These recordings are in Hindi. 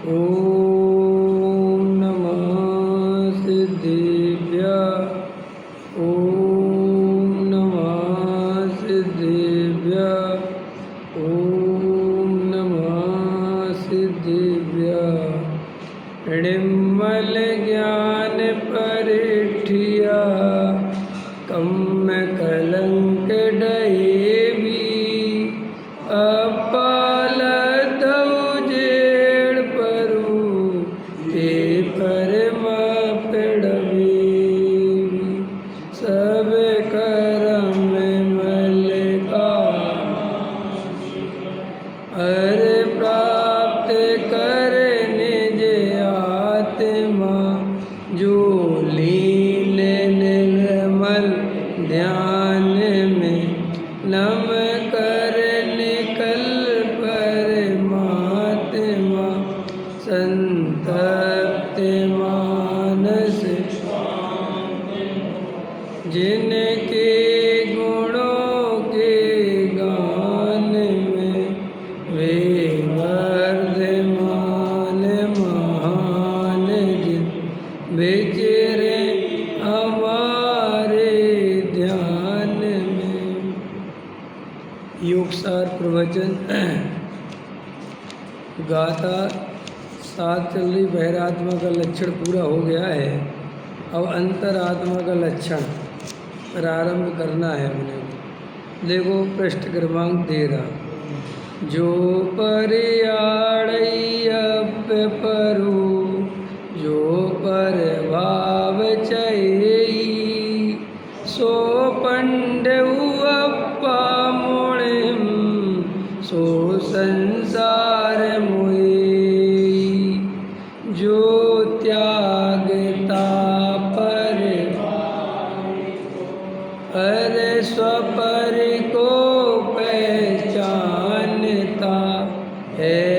ॐ नमः सिद्धेभ्यः। ॐ नमः सिद्धेभ्यः। ॐ नमः सिद्धेभ्यः। निर्मल ज्ञान परिठिया कम कलंक डहेवी अपाल जेड़ परू ते परम पेड़वी सब करम मल का अरे प्राप्त करने जे आत्मा जो लीन निर्मल ध्यान में नम कर निकल परमात्मा संतप्त मानस जिनके गुणों के गान में वे वर्धमान महान जिन विचरे हमारे ध्यान में। योगसार प्रवचन गाथा सात चल रही बहिरात्मा का लक्षण पूरा हो गया है। अब अंतरात्मा का लक्षण प्रारंभ करना है हमने। देखो पृष्ठ क्रमांक 13। जो परियाड़प परू जो पर भाव चई सो पंडव अप्पा मोणिम सो संसार मोई जो त्यागता पर अरे स्वपर को पहचानता है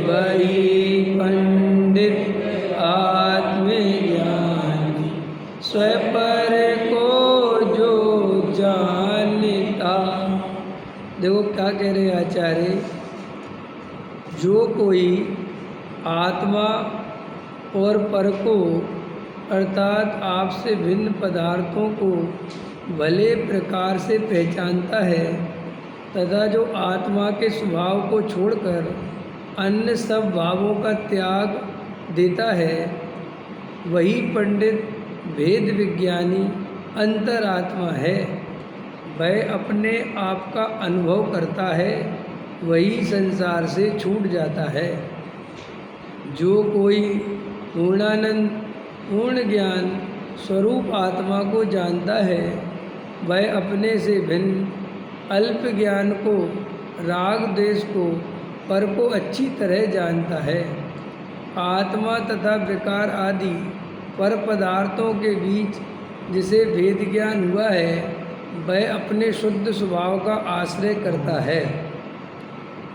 वही पंडित आत्मज्ञानी स्वपर को जो जानता। देखो क्या कह रहे आचार्य, जो कोई आत्मा और पर को अर्थात आपसे भिन्न पदार्थों को भले प्रकार से पहचानता है तथा जो आत्मा के स्वभाव को छोड़कर अन्य सब भावों का त्याग देता है वही पंडित भेद विज्ञानी अंतरात्मा है। वह अपने आप का अनुभव करता है, वही संसार से छूट जाता है। जो कोई पूर्णानंद पूर्ण ज्ञान स्वरूप आत्मा को जानता है वह अपने से भिन्न अल्प ज्ञान को राग देश को पर को अच्छी तरह जानता है। आत्मा तथा विकार आदि पर पदार्थों के बीच जिसे भेद ज्ञान हुआ है वह अपने शुद्ध स्वभाव का आश्रय करता है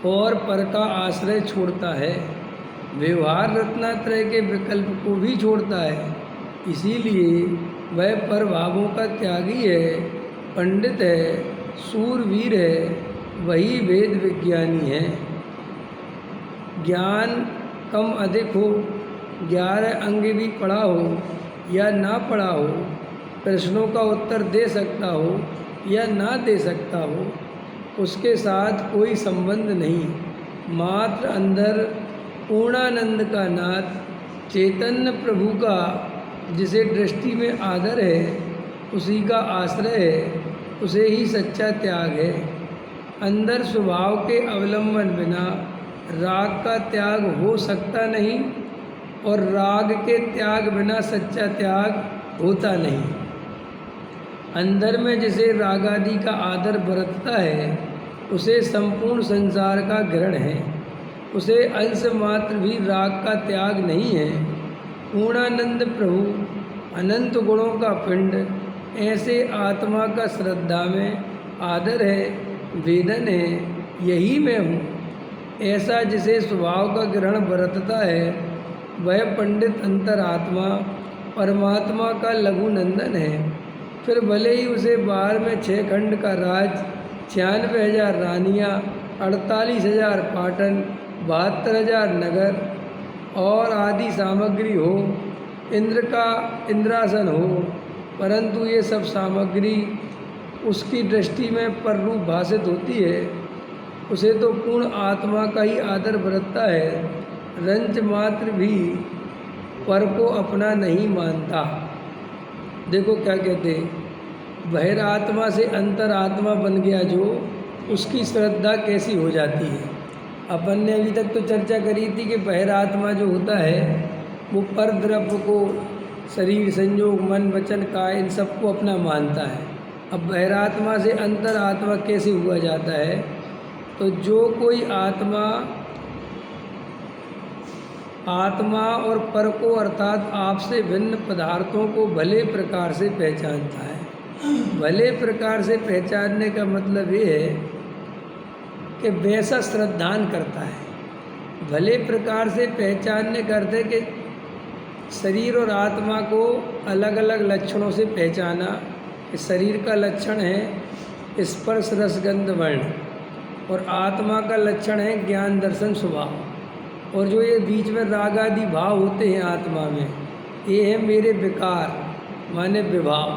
और पर का आश्रय छोड़ता है। व्यवहार रत्नात्रय के विकल्प को भी छोड़ता है, इसीलिए वह पर भावों का त्यागी है, पंडित है, सूरवीर है, वही वेद विज्ञानी है। ज्ञान कम अधिक हो, 11 अंग भी पढ़ा हो या ना पढ़ा हो, प्रश्नों का उत्तर दे सकता हो या ना दे सकता हो, उसके साथ कोई संबंध नहीं। मात्र अंदर पूर्णानंद का नाथ चैतन्य प्रभु का जिसे दृष्टि में आदर है उसी का आश्रय है, उसे ही सच्चा त्याग है। अंदर स्वभाव के अवलंबन बिना राग का त्याग हो सकता नहीं और राग के त्याग बिना सच्चा त्याग होता नहीं। अंदर में जिसे राग आदि का आदर बरतता है उसे संपूर्ण संसार का ग्रहण है, उसे अंश मात्र भी राग का त्याग नहीं है। पूर्णानंद प्रभु अनंत गुणों का पिंड, ऐसे आत्मा का श्रद्धा में आदर है, वेदन है, यही मैं हूँ। ऐसा जिसे स्वभाव का ग्रहण बरतता है वह पंडित अंतरात्मा परमात्मा का लघु नंदन है। फिर भले ही उसे बाहर में 6 खंड का राज, 96,000 रानियाँ, 48,000 पाटन, 72,000 नगर और आदि सामग्री हो, इंद्र का इंद्रासन हो, परंतु ये सब सामग्री उसकी दृष्टि में पररूप भाषित होती है, उसे तो पूर्ण आत्मा का ही आदर बरतता है, रंच मात्र भी पर को अपना नहीं मानता। देखो क्या कहते हैं, बहिर आत्मा से अंतर आत्मा बन गया जो, उसकी श्रद्धा कैसी हो जाती है। अपन ने अभी तक तो चर्चा करी थी कि बहिर आत्मा जो होता है वो पर द्रव्य को, शरीर, संयोग, मन, वचन, काय, इन सबको अपना मानता है। अब बहिरात्मा से अंतर आत्मा कैसे हुआ जाता है, तो जो कोई आत्मा और पर को अर्थात आपसे भिन्न पदार्थों को भले प्रकार से पहचानता है। भले प्रकार से पहचानने का मतलब ये है कि वैसा श्रद्धान करता है। भले प्रकार से पहचानने का अर्थ है कि शरीर और आत्मा को अलग अलग लक्षणों से पहचाना। कि शरीर का लक्षण है स्पर्श रस गंध वर्ण, और आत्मा का लक्षण है ज्ञान दर्शन स्वभाव। और जो ये बीच में राग आदि भाव होते हैं आत्मा में, ये है मेरे विकार माने विभाव।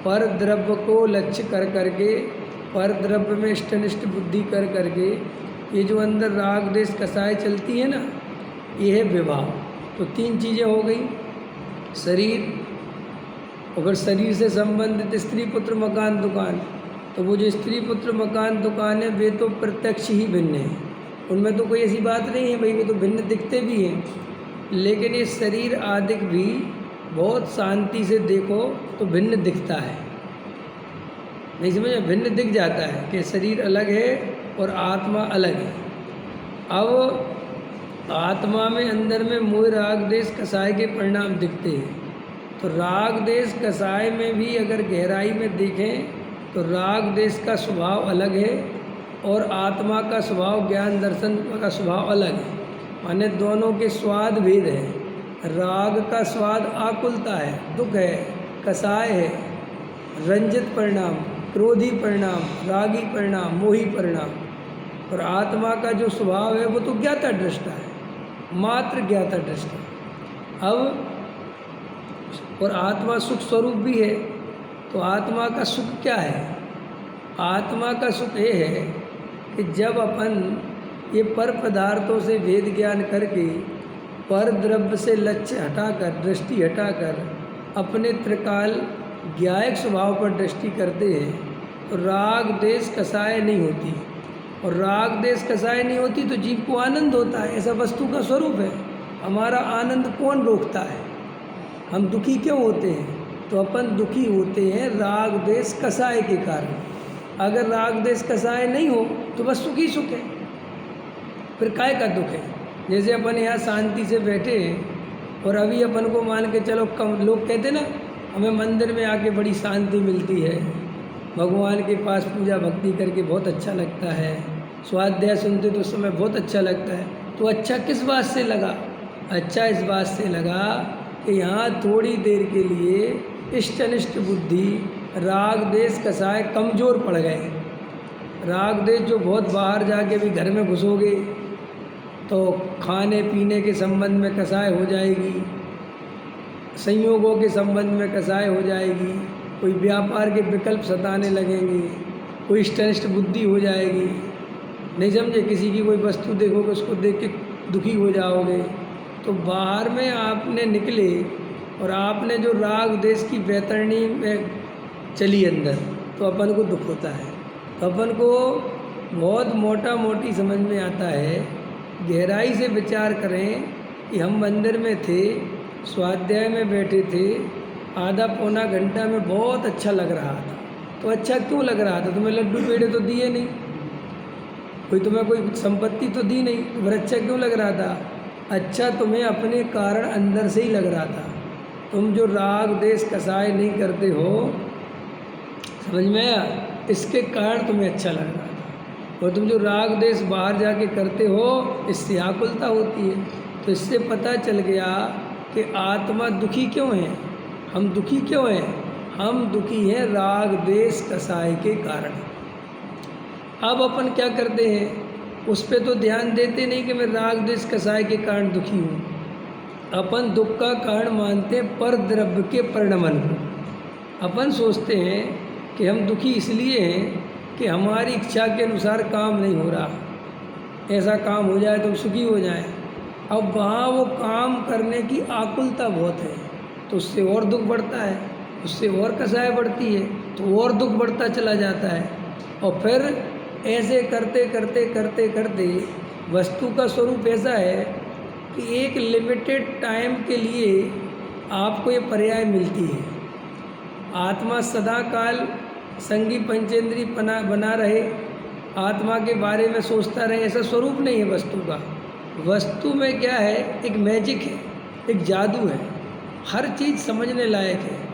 पर द्रव्य को लक्ष्य कर करके, पर द्रव्य में इष्टनिष्ठ बुद्धि कर करके ये जो अंदर राग देश कसाय चलती है ना, ये है विभाव। तो तीन चीज़ें हो गई, शरीर, अगर शरीर से संबंधित स्त्री पुत्र मकान दुकान, तो वो जो स्त्री पुत्र मकान दुकान है वे तो प्रत्यक्ष ही भिन्न है, उनमें तो कोई ऐसी बात नहीं है भाई, वे तो भिन्न दिखते भी हैं। लेकिन ये शरीर आदि भी बहुत शांति से देखो तो भिन्न दिखता है, नहीं समझे, भिन्न दिख जाता है कि शरीर अलग है और आत्मा अलग है। अब आत्मा में अंदर में मोह राग देश कसाय के परिणाम दिखते हैं। तो राग देश कसाय में भी अगर गहराई में देखें तो राग देश का स्वभाव अलग है और आत्मा का स्वभाव ज्ञान दर्शन का स्वभाव अलग है, माने दोनों के स्वाद भेद है। राग का स्वाद आकुलता है, दुख है, कसाय है, रंजित परिणाम, क्रोधी परिणाम, रागी परिणाम, मोही परिणाम। और आत्मा का जो स्वभाव है वो तो ज्ञाता दृष्टा है, मात्र ज्ञाता दृष्टा। अब और आत्मा सुख स्वरूप भी है, तो आत्मा का सुख क्या है? आत्मा का सुख ये है कि जब अपन ये पर पदार्थों से भेद ज्ञान करके पर द्रव्य से लक्ष्य हटाकर, दृष्टि हटाकर अपने त्रिकाल ज्ञायक स्वभाव पर दृष्टि करते हैं, तो राग देश कसाय नहीं होती। और राग देश कसाय नहीं होती तो जीव को आनंद होता है, ऐसा वस्तु का स्वरूप है। हमारा आनंद कौन रोकता है? हम दुखी क्यों होते हैं? तो अपन दुखी होते हैं राग देश कसाय के कारण। अगर राग देश कसाय नहीं हो तो बस सुख ही सुख है, फिर काय का दुख है? जैसे अपन यहाँ शांति से बैठे हैं और अभी अपन को मान के चलो, कम लोग कहते ना हमें मंदिर में आके बड़ी शांति मिलती है, भगवान के पास पूजा भक्ति करके बहुत अच्छा लगता है, स्वाध्याय सुनते तो उस समय बहुत अच्छा लगता है। तो अच्छा किस बात से लगा? अच्छा इस बात से लगा कि यहाँ थोड़ी देर के लिए इष्ट अनिष्ट बुद्धि, राग देश कसाय कमज़ोर पड़ गए। राग देश जो बहुत बाहर जाके भी घर में घुसोगे तो खाने पीने के संबंध में कसाय हो जाएगी, संयोगों के संबंध में कसाय हो जाएगी, कोई व्यापार के विकल्प सताने लगेंगे, कोई इष्टनिष्ट बुद्धि हो जाएगी, नहीं समझे, किसी की कोई वस्तु देखोगे उसको देख के दुखी हो जाओगे। तो बाहर में आपने निकले और आपने जो राग देश की बैतरणी में चली अंदर, तो अपन को दुख होता है। तो अपन को बहुत मोटा मोटी समझ में आता है, गहराई से विचार करें कि हम मंदिर में थे, स्वाध्याय में बैठे थे, आधा पौना घंटा में बहुत अच्छा लग रहा था। तो अच्छा क्यों लग रहा था? तुम्हें लड्डू पेड़े तो दिए नहीं, कोई तुम्हें कोई संपत्ति तो दी नहीं, तो फिर अच्छा क्यों लग रहा था? अच्छा तुम्हें अपने कारण अंदर से ही लग रहा था। तुम जो राग देश कसाय नहीं करते हो, समझ में आया, इसके कारण तुम्हें अच्छा लग रहा था। और तुम जो राग देश बाहर जाके करते हो, इससे आकुलता होती है। तो इससे पता चल गया कि आत्मा दुखी क्यों है, हम दुखी क्यों हैं? हम दुखी हैं राग देश कसाय के कारण। अब अपन क्या करते हैं, उस पर तो ध्यान देते नहीं कि मैं राग देश कसाय के कारण दुखी हूँ। अपन दुख का कारण मानते हैं पर द्रव्य के परिणमन को। अपन सोचते हैं कि हम दुखी इसलिए हैं कि हमारी इच्छा के अनुसार काम नहीं हो रहा, ऐसा काम हो जाए तो हम सुखी हो जाएं। अब वहाँ वो काम करने की आकुलता बहुत है, तो उससे और दुख बढ़ता है, उससे और कसाय बढ़ती है, तो और दुख बढ़ता चला जाता है। और फिर ऐसे करते करते करते करते वस्तु का स्वरूप ऐसा है कि एक लिमिटेड टाइम के लिए आपको ये पर्याय मिलती है। आत्मा सदा काल संगी पंचेंद्री बना रहे, आत्मा के बारे में सोचता रहे, ऐसा स्वरूप नहीं है वस्तु का। वस्तु में क्या है, एक मैजिक है, एक जादू है, हर चीज़ समझने लायक है।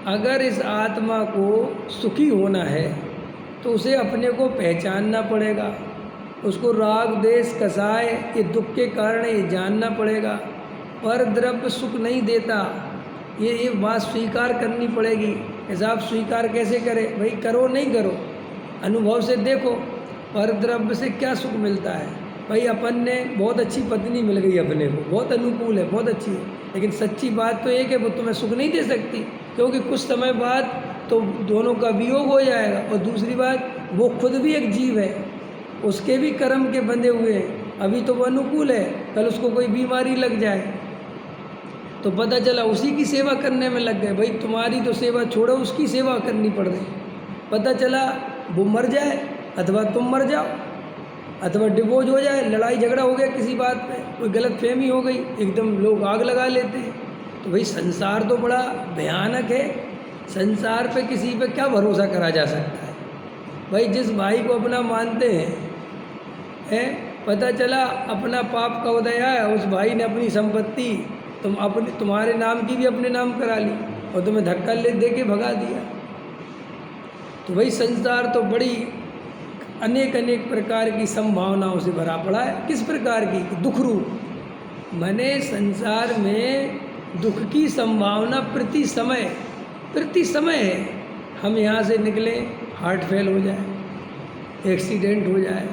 अगर इस आत्मा को सुखी होना है तो उसे अपने को पहचानना पड़ेगा, उसको राग देश कसाय ये दुख के कारण ये जानना पड़ेगा। पर द्रव्य सुख नहीं देता, ये बात स्वीकार करनी पड़ेगी। ऐसा आप स्वीकार कैसे करें भाई, करो नहीं करो, अनुभव से देखो पर द्रव्य से क्या सुख मिलता है। भाई अपन ने बहुत अच्छी पत्नी मिल गई अपने को, बहुत अनुकूल है, बहुत अच्छी है, लेकिन सच्ची बात तो एक है, वो तुम्हें सुख नहीं दे सकती, क्योंकि कुछ समय बाद तो दोनों का वियोग हो जाएगा। और दूसरी बात, वो खुद भी एक जीव है, उसके भी कर्म के बंधे हुए हैं। अभी तो वो अनुकूल है, कल उसको कोई बीमारी लग जाए तो पता चला उसी की सेवा करने में लग गए। भाई तुम्हारी तो सेवा छोड़ो, उसकी सेवा करनी पड़ गई। पता चला वो मर जाए अथवा तुम मर जाओ, अथवा डिवोर्स हो जाए, लड़ाई झगड़ा हो गया किसी बात पे, कोई गलतफहमी हो गई, एकदम लोग आग लगा लेते हैं। तो भाई संसार तो बड़ा भयानक है, संसार पे किसी पे क्या भरोसा करा जा सकता है। भाई जिस भाई को अपना मानते हैं, पता चला अपना पाप का उदय आया, उस भाई ने अपनी संपत्ति तुम्हारे नाम की भी अपने नाम करा ली और तुम्हें धक्का दे के भगा दिया। तो भाई संसार तो बड़ी अनेक अनेक प्रकार की संभावनाओं से भरा पड़ा है। किस प्रकार की? दुख रूप। मैंने संसार में दुख की संभावना प्रति समय है। हम यहाँ से निकले, हार्ट फेल हो जाए, एक्सीडेंट हो जाए,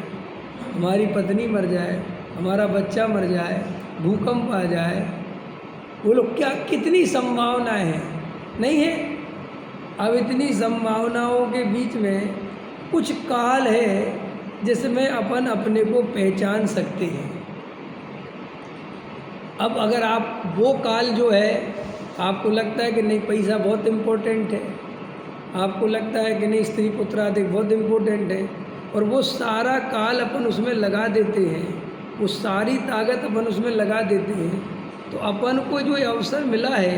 हमारी पत्नी मर जाए, हमारा बच्चा मर जाए, भूकंप आ जाए, बोलो क्या कितनी संभावनाएं हैं, नहीं है? अब इतनी संभावनाओं के बीच में कुछ काल है जिसमें अपन अपने को पहचान सकते हैं। अब अगर आप वो काल जो है, आपको लगता है कि नहीं पैसा बहुत इम्पोर्टेंट है, आपको लगता है कि नहीं स्त्री पुत्र आदि बहुत इम्पोर्टेंट है, और वो सारा काल अपन उसमें लगा देते हैं, वो सारी ताकत अपन उसमें लगा देते हैं, तो अपन को जो ये अवसर मिला है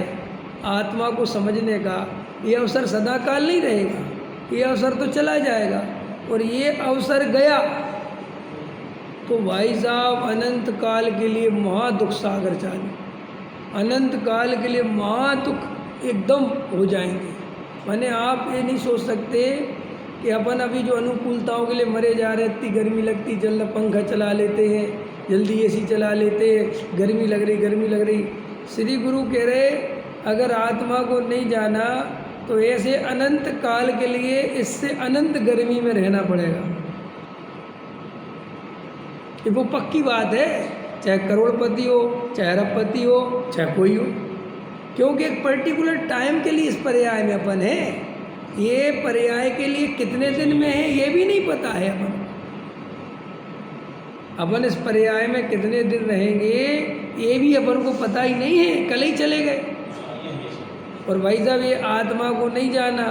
आत्मा को समझने का, ये अवसर सदा काल नहीं रहेगा, ये अवसर तो चला जाएगा। और ये अवसर गया तो भाई साहब अनंत काल के लिए महादुख सागर चालू, अनंत काल के लिए महादुख एकदम हो जाएंगे। माने आप ये नहीं सोच सकते कि अपन अभी जो अनुकूलताओं के लिए मरे जा रहे, इतनी गर्मी लगती, जल्द पंखा चला लेते हैं, जल्दी एसी चला लेते हैं, गर्मी लग रही। श्री गुरु कह रहे अगर आत्मा को नहीं जाना तो ऐसे अनंत काल के लिए इससे अनंत गर्मी में रहना पड़ेगा। ये वो पक्की बात है, चाहे करोड़पति हो, चाहे अरबपति हो, चाहे कोई हो, क्योंकि एक पर्टिकुलर टाइम के लिए इस पर्याय में अपन है। ये पर्याय के लिए कितने दिन में है ये भी नहीं पता है अपन इस पर्याय में कितने दिन रहेंगे ये भी अपन को पता ही नहीं है, कल ही चले गए। और भाई साहब ये आत्मा को नहीं जाना,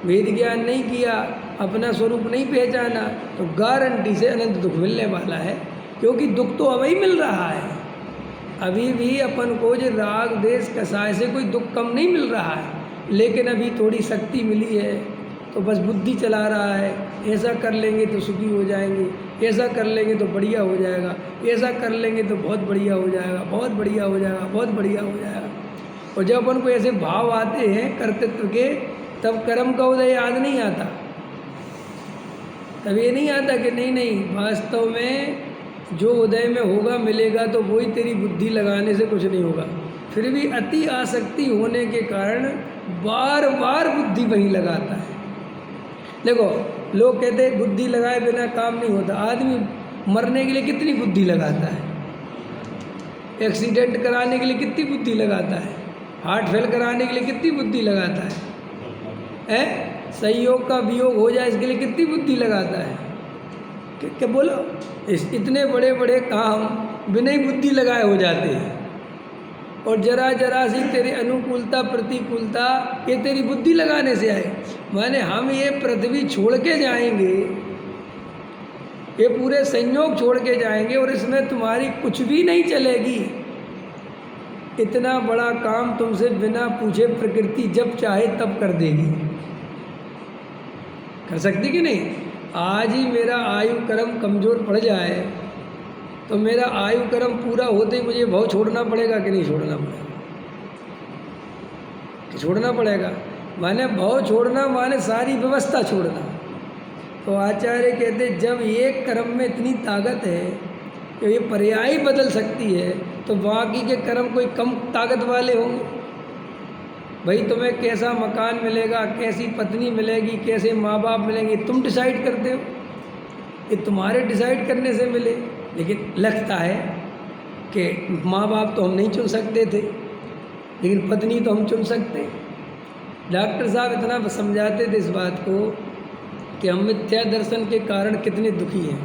वेद ज्ञान नहीं किया, अपना स्वरूप नहीं पहचाना, तो गारंटी से अनंत दुख मिलने वाला है। क्योंकि दुख तो अभी मिल रहा है, अभी भी अपन को जो राग देश कसाय से कोई दुख कम नहीं मिल रहा है, लेकिन अभी थोड़ी शक्ति मिली है तो बस बुद्धि चला रहा है, ऐसा कर लेंगे तो सुखी हो जाएंगे, ऐसा कर लेंगे तो बढ़िया हो जाएगा, ऐसा कर लेंगे तो बहुत बढ़िया हो जाएगा, बहुत बढ़िया हो जाएगा, बहुत बढ़िया हो जाएगा। और जब अपन को ऐसे भाव आते हैं कर्तृत्व के, तब कर्म का उदय याद नहीं आता, तब ये नहीं आता कि नहीं वास्तव में जो उदय में होगा मिलेगा, तो वही तेरी बुद्धि लगाने से कुछ नहीं होगा। फिर भी अति आसक्ति होने के कारण बार बार बुद्धि वहीं लगाता है। देखो लोग कहते हैं बुद्धि लगाए बिना काम नहीं होता, आदमी मरने के लिए कितनी बुद्धि लगाता है, एक्सीडेंट कराने के लिए कितनी बुद्धि लगाता है, हार्ट फेल कराने के लिए कितनी बुद्धि लगाता है, संयोग का वियोग हो जाए इसके लिए कितनी बुद्धि लगाता है। क्या बोलो, इतने बड़े बड़े काम बिना ही बुद्धि लगाए हो जाते हैं। और जरा जरा सी तेरी अनुकूलता प्रतिकूलता ये तेरी बुद्धि लगाने से आए। माने हम ये पृथ्वी छोड़ के जाएंगे, ये पूरे संयोग छोड़ के जाएंगे और इसमें तुम्हारी कुछ भी नहीं चलेगी। इतना बड़ा काम तुमसे बिना पूछे प्रकृति जब चाहे तब कर देगी। कर सकती कि नहीं? आज ही मेरा आयु कर्म कमज़ोर पड़ जाए तो मेरा आयु कर्म पूरा होते ही मुझे भव छोड़ना पड़ेगा कि नहीं छोड़ना पड़ेगा? कि छोड़ना पड़ेगा। माने भव छोड़ना माने सारी व्यवस्था छोड़ना। तो आचार्य कहते जब एक कर्म में इतनी ताकत है कि ये पर्याय बदल सकती है तो बाकी के कर्म कोई कम ताकत वाले होंगे? भाई तुम्हें कैसा मकान मिलेगा, कैसी पत्नी मिलेगी, कैसे माँ बाप मिलेंगे, तुम डिसाइड करते हो, ये तुम्हारे डिसाइड करने से मिले। लेकिन लगता है कि माँ बाप तो हम नहीं चुन सकते थे, लेकिन पत्नी तो हम चुन सकते। डॉक्टर साहब इतना समझाते थे इस बात को कि हम मिथ्या दर्शन के कारण कितने दुखी हैं।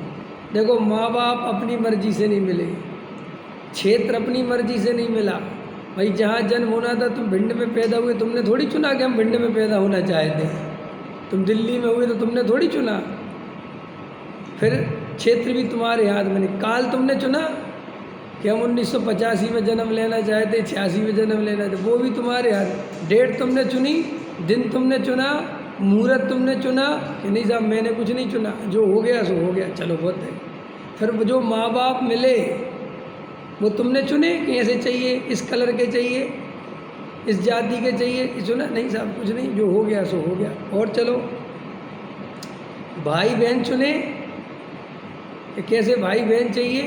देखो, माँ बाप अपनी मर्जी से नहीं मिले, क्षेत्र अपनी मर्जी से नहीं मिला। भाई जहाँ जन्म होना था, तुम भिंड में पैदा हुए, तुमने थोड़ी चुना कि हम भिंड में पैदा होना चाहते हैं। तुम दिल्ली में हुए तो तुमने थोड़ी चुना। फिर क्षेत्र भी तुम्हारे हाथ में नहीं। काल तुमने चुना कि हम 1985 में जन्म लेना चाहते, 86 में जन्म लेना चाहते, वो भी तुम्हारे हाथ। डेट तुमने चुनी, दिन तुमने चुना, मुहूर्त तुमने चुना कि नहीं साहब मैंने कुछ नहीं चुना, जो हो गया सो हो गया, चलो बहुत है। फिर जो माँ बाप मिले वो तुमने चुने कि ऐसे चाहिए, इस कलर के चाहिए, इस जाति के चाहिए, चुना नहीं साहब कुछ नहीं, जो हो गया सो हो गया। और चलो भाई बहन चुने कि कैसे भाई बहन चाहिए,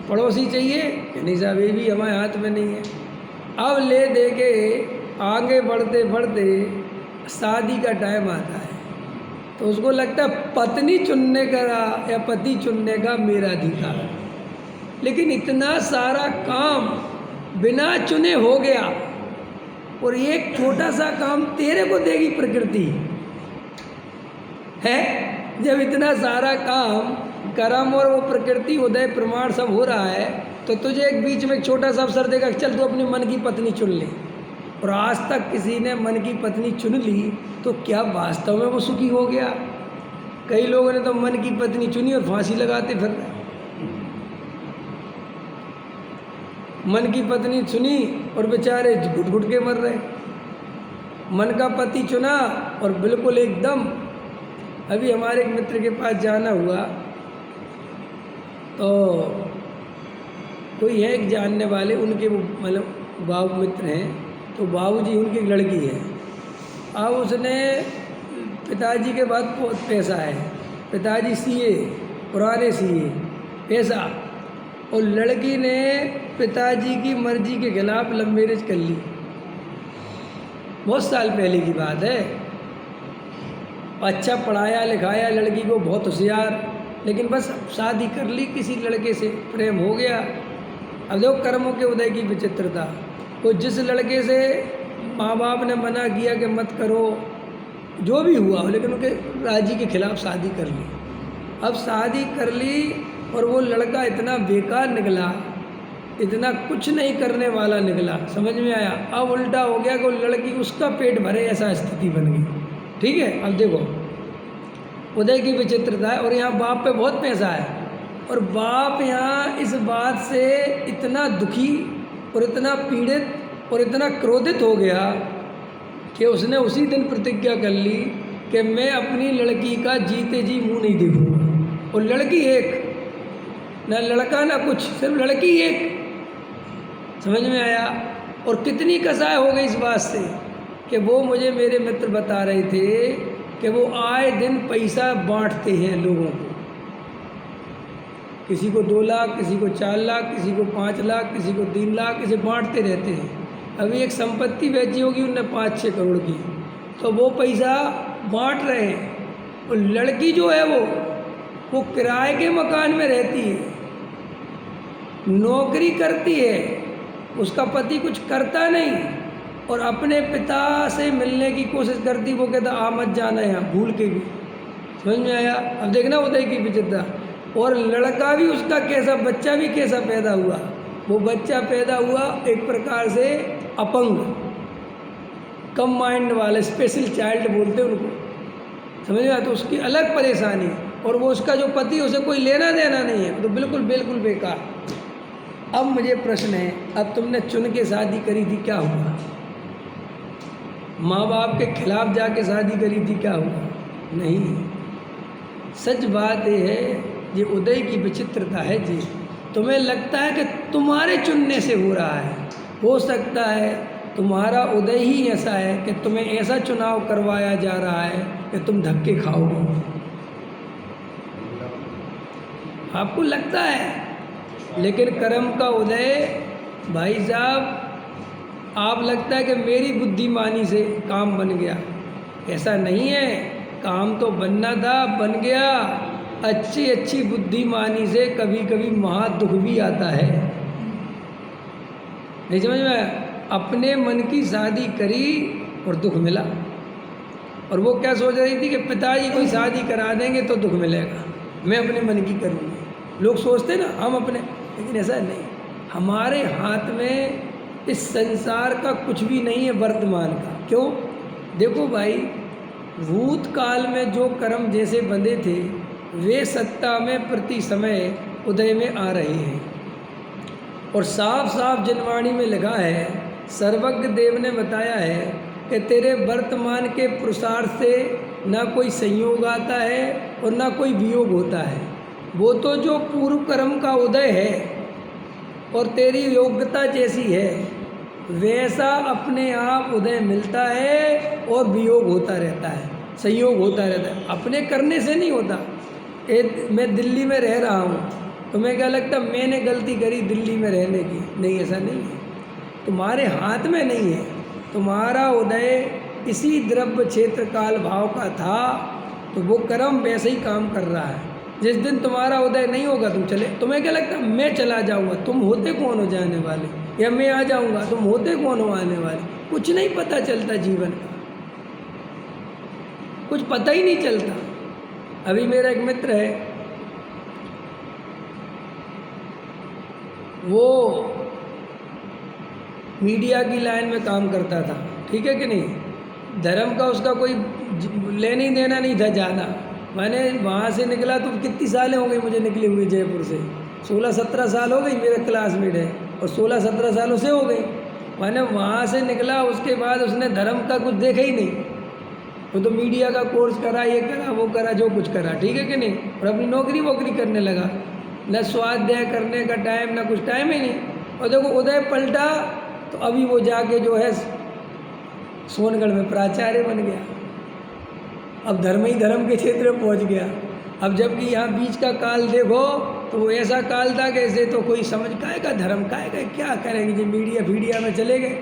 पड़ोसी चाहिए कि नहीं साहब ये भी हमारे हाथ में नहीं है। अब ले दे के आगे बढ़ते बढ़ते शादी का टाइम आता है तो उसको लगता है पत्नी चुनने का या पति चुनने का मेरा अधिकार है। लेकिन इतना सारा काम बिना चुने हो गया और एक छोटा सा काम तेरे को देगी प्रकृति है। जब इतना सारा काम कर्म और वो प्रकृति उदय प्रमाण सब हो रहा है तो तुझे एक बीच में एक छोटा सा अवसर देगा, चल तू अपनी मन की पत्नी चुन ले। और आज तक किसी ने मन की पत्नी चुन ली तो क्या वास्तव में वो सुखी हो गया? कई लोगों ने तो मन की पत्नी चुनी और फांसी लगाते फिर रहे। मन की पत्नी चुनी और बेचारे घुट घुट के मर रहे। मन का पति चुना और बिल्कुल एकदम। अभी हमारे एक मित्र के पास जाना हुआ तो कोई है एक जानने वाले, उनके वो मतलब बाबू मित्र हैं, तो बाबूजी उनकी लड़की है। अब उसने पिताजी के बाद बहुत पैसा है, पिताजी सीए, पुराने सीए, पैसा, और लड़की ने पिताजी की मर्जी के खिलाफ लव मैरिज कर ली। बहुत साल पहले की बात है। अच्छा पढ़ाया लिखाया लड़की को, बहुत होशियार, लेकिन बस शादी कर ली किसी लड़के से, प्रेम हो गया। अब देखो कर्मों के उदय की विचित्रता। तो जिस लड़के से माँ बाप ने मना किया कि मत करो, जो भी हुआ, लेकिन उनके राजी के खिलाफ शादी कर ली। अब शादी कर ली और वो लड़का इतना बेकार निकला, इतना कुछ नहीं करने वाला निकला। समझ में आया? अब उल्टा हो गया कि वो लड़की उसका पेट भरे ऐसा स्थिति बन गई। ठीक है, अब देखो उदय की विचित्रता है। और यहाँ बाप पे बहुत पैसा है और बाप यहाँ इस बात से इतना दुखी और इतना पीड़ित और इतना क्रोधित हो गया कि उसने उसी दिन प्रतिज्ञा कर ली कि मैं अपनी लड़की का जीते जी मुंह नहीं देखूंगा। और लड़की एक, ना लड़का ना कुछ, सिर्फ लड़की एक। समझ में आया? और कितनी कसाई हो गई इस बात से कि वो मुझे मेरे मित्र बता रहे थे कि वो आए दिन पैसा बांटते हैं लोगों को, किसी को 2 लाख, किसी को 4 लाख, किसी को 5 लाख, किसी को 3 लाख, इसे बांटते रहते हैं। अभी एक संपत्ति बेची होगी उनने 5-6 करोड़ की, तो वो पैसा बांट रहे हैं। और लड़की जो है वो किराए के मकान में रहती है, नौकरी करती है, उसका पति कुछ करता नहीं और अपने पिता से मिलने की कोशिश करती, वो कहता आ मत जाना यहाँ, भूल के भी। समझ में आया? अब देखना उदय की विचित्रता। और लड़का भी उसका कैसा, बच्चा भी कैसा पैदा हुआ, वो बच्चा पैदा हुआ एक प्रकार से अपंग, कम माइंड वाले, स्पेशल चाइल्ड बोलते हैं उनको। समझ में आया? तो उसकी अलग परेशानी, और वो उसका जो पति उसे कोई लेना देना नहीं है, तो बिल्कुल बिल्कुल बेकार। अब मुझे प्रश्न है, अब तुमने चुन के शादी करी थी, क्या हुआ? माँ बाप के खिलाफ जाके शादी करी थी, क्या हुआ? नहीं। सच बात यह है, ये उदय की विचित्रता है जी। तुम्हें लगता है कि तुम्हारे चुनने से हो रहा है, हो सकता है तुम्हारा उदय ही ऐसा है कि तुम्हें ऐसा चुनाव करवाया जा रहा है कि तुम धक्के खाओगे। आपको लगता है, लेकिन कर्म का उदय भाई साहब, आप लगता है कि मेरी बुद्धिमानी से काम बन गया, ऐसा नहीं है। काम तो बनना था, बन गया। अच्छी अच्छी बुद्धिमानी से कभी कभी महा दुख भी आता है। नहीं समझ में आया? अपने मन की शादी करी और दुख मिला, और वो क्या सोच रही थी कि पिताजी कोई शादी करा देंगे तो दुख मिलेगा, मैं अपने मन की करूँगी। लोग सोचते ना हम अपने, लेकिन ऐसा नहीं। हमारे हाथ में इस संसार का कुछ भी नहीं है, वर्तमान का। क्यों? देखो भाई, भूतकाल में जो कर्म जैसे बंधे थे, वे सत्ता में प्रति समय उदय में आ रहे हैं। और साफ साफ जनवाणी में लगा है, सर्वज्ञ देव ने बताया है कि तेरे वर्तमान के पुरुषार्थ से ना कोई संयोग आता है और ना कोई वियोग होता है। वो तो जो पूर्व कर्म का उदय है और तेरी योग्यता जैसी है, वैसा अपने आप उदय मिलता है और वियोग होता रहता है, संयोग होता रहता है, अपने करने से नहीं होता। मैं दिल्ली में रह रहा हूँ, तुम्हें क्या लगता मैंने गलती करी दिल्ली में रहने की? नहीं, ऐसा नहीं है। तुम्हारे हाथ में नहीं है। तुम्हारा उदय इसी द्रव्य क्षेत्र काल भाव का था, तो वो कर्म वैसे ही काम कर रहा है। जिस दिन तुम्हारा उदय नहीं होगा, तुम चले, तुम्हें क्या लगता मैं चला जाऊँगा? तुम होते कौन हो जाने वाले? या मैं आ जाऊँगा, तुम होते कौन हो आने वाले? कुछ नहीं पता चलता जीवन का, कुछ पता ही नहीं चलता। अभी मेरा एक मित्र है, वो मीडिया की लाइन में काम करता था, ठीक है कि नहीं? धर्म का उसका कोई लेने ही देना नहीं था ज़्यादा। मैंने वहाँ से निकला तो कितनी सालें हो गई मुझे निकली हुई जयपुर से, 16-17 साल हो गई, मेरा क्लासमेट है, और 16-17 सालों से हो गई। मैंने वहाँ से निकला, उसके बाद उसने धर्म का कुछ देखा ही नहीं। वो तो मीडिया का कोर्स करा, ये करा, वो करा, जो कुछ करा, ठीक है कि नहीं? और अपनी नौकरी वोकरी करने लगा, न स्वाध्याय करने का टाइम, न कुछ टाइम ही नहीं। और देखो उदय पलटा तो अभी वो जाके जो है सोनगढ़ में प्राचार्य बन गया। अब धर्म ही धर्म के क्षेत्र में पहुंच गया। अब जबकि यहाँ बीच का काल देखो तो वो ऐसा काल था कि ऐसे तो कोई समझ काएगा धर्म काएगा, क्या करेंगे जी, मीडिया फीडिया में चले गए।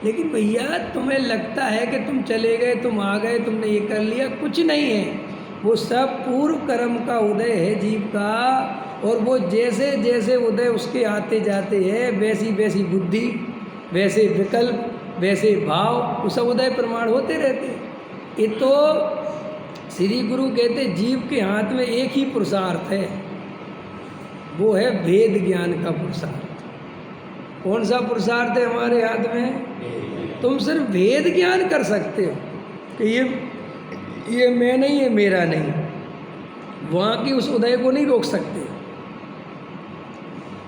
लेकिन भैया तुम्हें लगता है कि तुम चले गए, तुम आ गए, तुमने ये कर लिया, कुछ नहीं है। वो सब पूर्व कर्म का उदय है जीव का, और वो जैसे जैसे उदय उसके आते जाते हैं, वैसी वैसी बुद्धि, वैसे विकल्प, वैसे भाव, वो सब उदय प्रमाण होते रहते हैं। ये तो श्री गुरु कहते जीव के हाथ में एक ही पुरुषार्थ है, वो है भेद ज्ञान का पुरुषार्थ। कौन सा पुरुषार्थ है हमारे हाथ में? तुम सिर्फ भेद ज्ञान कर सकते हो कि ये मैं नहीं, ये मेरा नहीं। वहाँ की उस उदय को नहीं रोक सकते,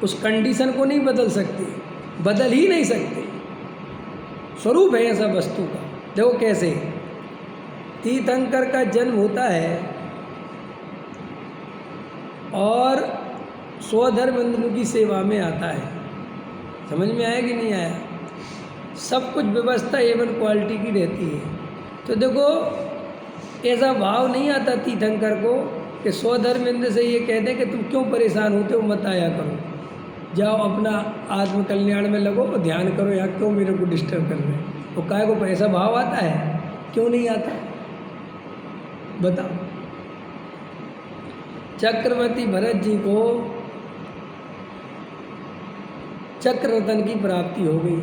उस कंडीशन को नहीं बदल सकते, बदल ही नहीं सकते। स्वरूप है ऐसा वस्तु का। देखो कैसे तीर्थंकर का जन्म होता है और स्वधर्मेंद्र की सेवा में आता है। समझ में आया कि नहीं आया? सब कुछ व्यवस्था एवं क्वालिटी की रहती है। तो देखो ऐसा भाव नहीं आता तीर्थंकर को कि स्वधर्मेंद्र से ये कहते हैं कि तुम क्यों परेशान होते हो, मत आया करो, जाओ अपना आत्म कल्याण में लगो, ध्यान करो, यहाँ क्यों मेरे को डिस्टर्ब कर रहे हैं। वो काय को ऐसा भाव आता है? क्यों नहीं आता बताओ? चक्रवर्ती भरत जी को चक्र रत्न की प्राप्ति हो गई।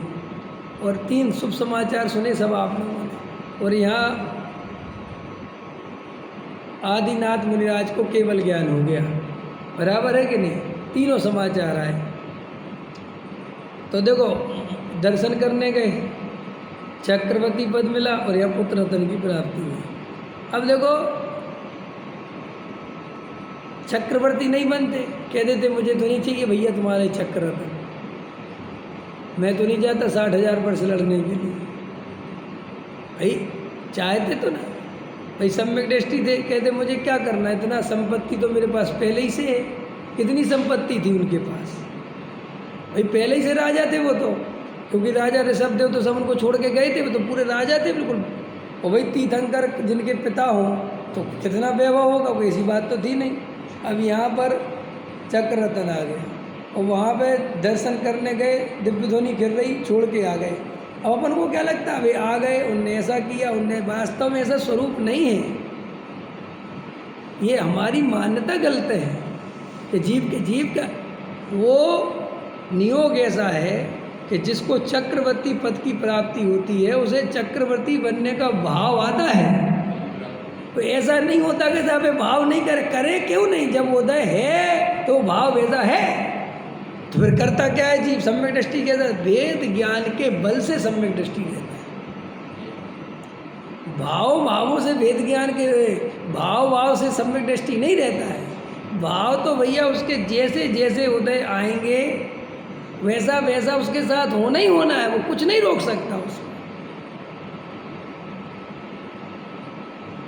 और 3 शुभ समाचार सुने सब आप लोगों ने। और यहाँ आदिनाथ मुनिराज को केवल ज्ञान हो गया, बराबर है कि नहीं? तीनों समाचार आए। तो देखो, दर्शन करने गए, चक्रवर्ती पद मिला और यह पुत्र रत्न की प्राप्ति हुई। अब देखो, चक्रवर्ती नहीं बनते, कह देते मुझे तो नहीं चाहिए भैया तुम्हारे चक्र रत्न, मैं तो नहीं जाता 60,000 वर्ष लड़ने के लिए। भाई चाहते तो ना, भाई सम्यक दृष्टि थे, कहते मुझे क्या करना है, इतना संपत्ति तो मेरे पास पहले ही से है। कितनी संपत्ति थी उनके पास, भाई पहले ही से राजा थे वो तो, क्योंकि राजा ऋषभदेव तो सब उनको छोड़ के गए थे, वो तो पूरे राजा थे बिल्कुल। और भाई तीर्थंकर जिनके पिता हों तो कितना वैभव होगा, कोई ऐसी बात तो थी नहीं। अब यहाँ पर चक्र रत्न आ गया और वहाँ पे दर्शन करने गए, दिव्य ध्वनि गिर रही, छोड़ के आ गए। अब अपन को क्या लगता है, भाई आ गए, उनने ऐसा किया, उनने, वास्तव में ऐसा स्वरूप नहीं है। ये हमारी मान्यता गलत है कि जीव का वो नियोग ऐसा है कि जिसको चक्रवर्ती पद की प्राप्ति होती है उसे चक्रवर्ती बनने का भाव आता है। तो ऐसा नहीं होता कि साहब भाव नहीं करे क्यों नहीं, जब उदय है तो भाव वैसा है। तो फिर करता क्या है जीव? सम्यक दृष्टि के साथ वेद ज्ञान के बल से सम्यक दृष्टि रहता है। भावों से वेद ज्ञान के भाव से सम्यक दृष्टि नहीं रहता है। भाव तो भैया उसके जैसे जैसे उदय आएंगे वैसा वैसा उसके साथ होना ही होना है, वो कुछ नहीं रोक सकता उसको।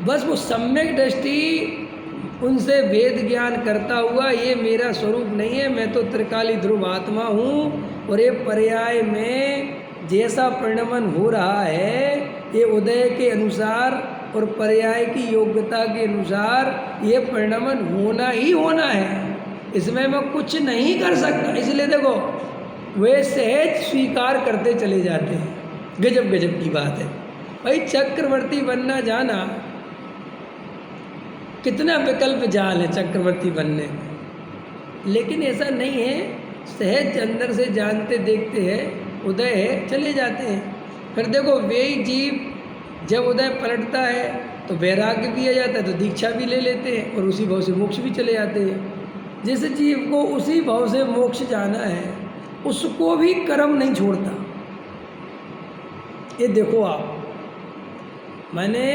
बस वो सम्यक दृष्टि उनसे वेद ज्ञान करता हुआ, ये मेरा स्वरूप नहीं है, मैं तो त्रिकाली ध्रुव आत्मा हूँ और ये पर्याय में जैसा परिणमन हो रहा है ये उदय के अनुसार और पर्याय की योग्यता के अनुसार ये परिणमन होना ही होना है, इसमें मैं कुछ नहीं कर सकता। इसलिए देखो वे सहज स्वीकार करते चले जाते हैं। गजब गजब की बात है भाई, चक्रवर्ती बनना जाना कितना विकल्प जाल है चक्रवर्ती बनने में, लेकिन ऐसा नहीं है। सहज अंदर से जानते देखते हैं उदय है, चले जाते हैं। फिर देखो वे जीव जब उदय पलटता है तो वैराग्य भी आ जाता है, तो दीक्षा भी ले लेते हैं और उसी भाव से मोक्ष भी चले जाते हैं। जिस जीव को उसी भाव से मोक्ष जाना है उसको भी कर्म नहीं छोड़ता। ये देखो आप, मैंने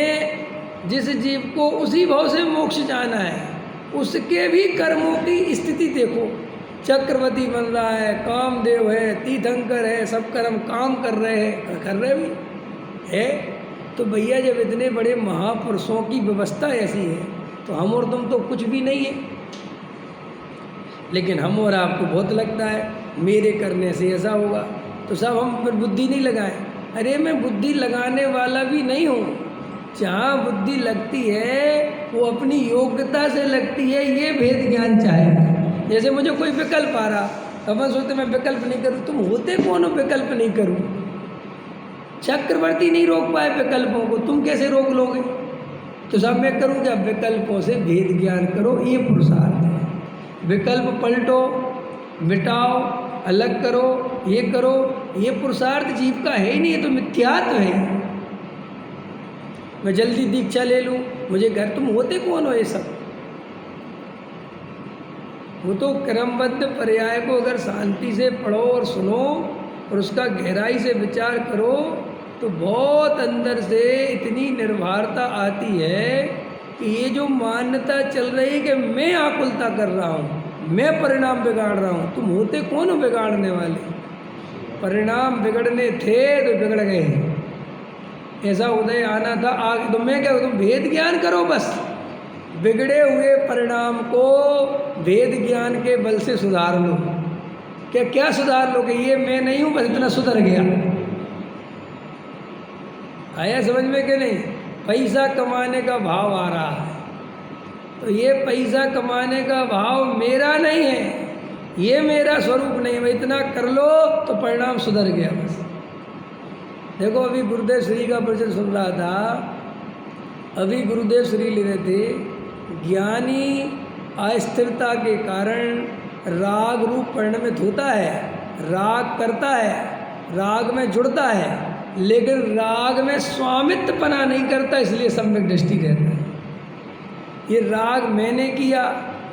जिस जीव को उसी भाव से मोक्ष जाना है उसके भी कर्मों की स्थिति देखो। चक्रवर्ती बन रहा है, कामदेव है, तीर्थंकर है, सब कर्म काम कर रहे हैं, कर रहे भी है। तो भैया जब इतने बड़े महापुरुषों की व्यवस्था ऐसी है तो हम और तुम तो कुछ भी नहीं है। लेकिन हम और आपको बहुत लगता है मेरे करने से ऐसा होगा, तो सब हम फिर बुद्धि नहीं लगाएं। अरे मैं बुद्धि लगाने वाला भी नहीं हूँ। जहाँ बुद्धि लगती है वो अपनी योग्यता से लगती है, ये भेद ज्ञान चाहिए। जैसे मुझे कोई विकल्प आ रहा, अपन सोचते मैं विकल्प नहीं करूँ, तुम होते कौन हो विकल्प नहीं करूँ? चक्रवर्ती नहीं रोक पाए विकल्पों को, तुम कैसे रोक लोगे? तो सब मैं करूँ क्या? विकल्पों से भेद ज्ञान करो, ये पुरुषार्थ है। विकल्प पलटो, मिटाओ, अलग करो, ये पुरुषार्थ जीव का है ही नहीं, ये तो मिथ्यात्व है। मैं जल्दी दीक्षा ले लूँ, मुझे घर, तुम होते कौन हो ये सब? वो तो क्रमबद्ध पर्याय को अगर शांति से पढ़ो और सुनो और उसका गहराई से विचार करो तो बहुत अंदर से इतनी निर्भरता आती है कि ये जो मान्यता चल रही है कि मैं आकुलता कर रहा हूँ, मैं परिणाम बिगाड़ रहा हूँ, तुम होते कौन हो बिगाड़ने वाले? परिणाम बिगड़ने थे तो बिगड़ गए। ऐसा उदय आना था आगे, तो मैं क्या, तुम भेद ज्ञान करो बस। बिगड़े हुए परिणाम को वेद ज्ञान के बल से सुधार लो। क्या सुधार लोगे? ये मैं नहीं हूँ, बस इतना सुधर गया। आया समझ में कि नहीं? पैसा कमाने का भाव आ रहा है तो ये पैसा कमाने का भाव मेरा नहीं है, ये मेरा स्वरूप नहीं है। इतना कर लो तो परिणाम सुधर गया बस। देखो अभी गुरुदेव श्री का प्रवचन सुन रहा था, अभी गुरुदेव श्री ले रहे थे, ज्ञानी अस्थिरता के कारण राग रूप परिणमित होता है राग करता है, राग में जुड़ता है, लेकिन राग में स्वामित्वपना नहीं करता, इसलिए सम्यक दृष्टि रहता है। ये राग मैंने किया,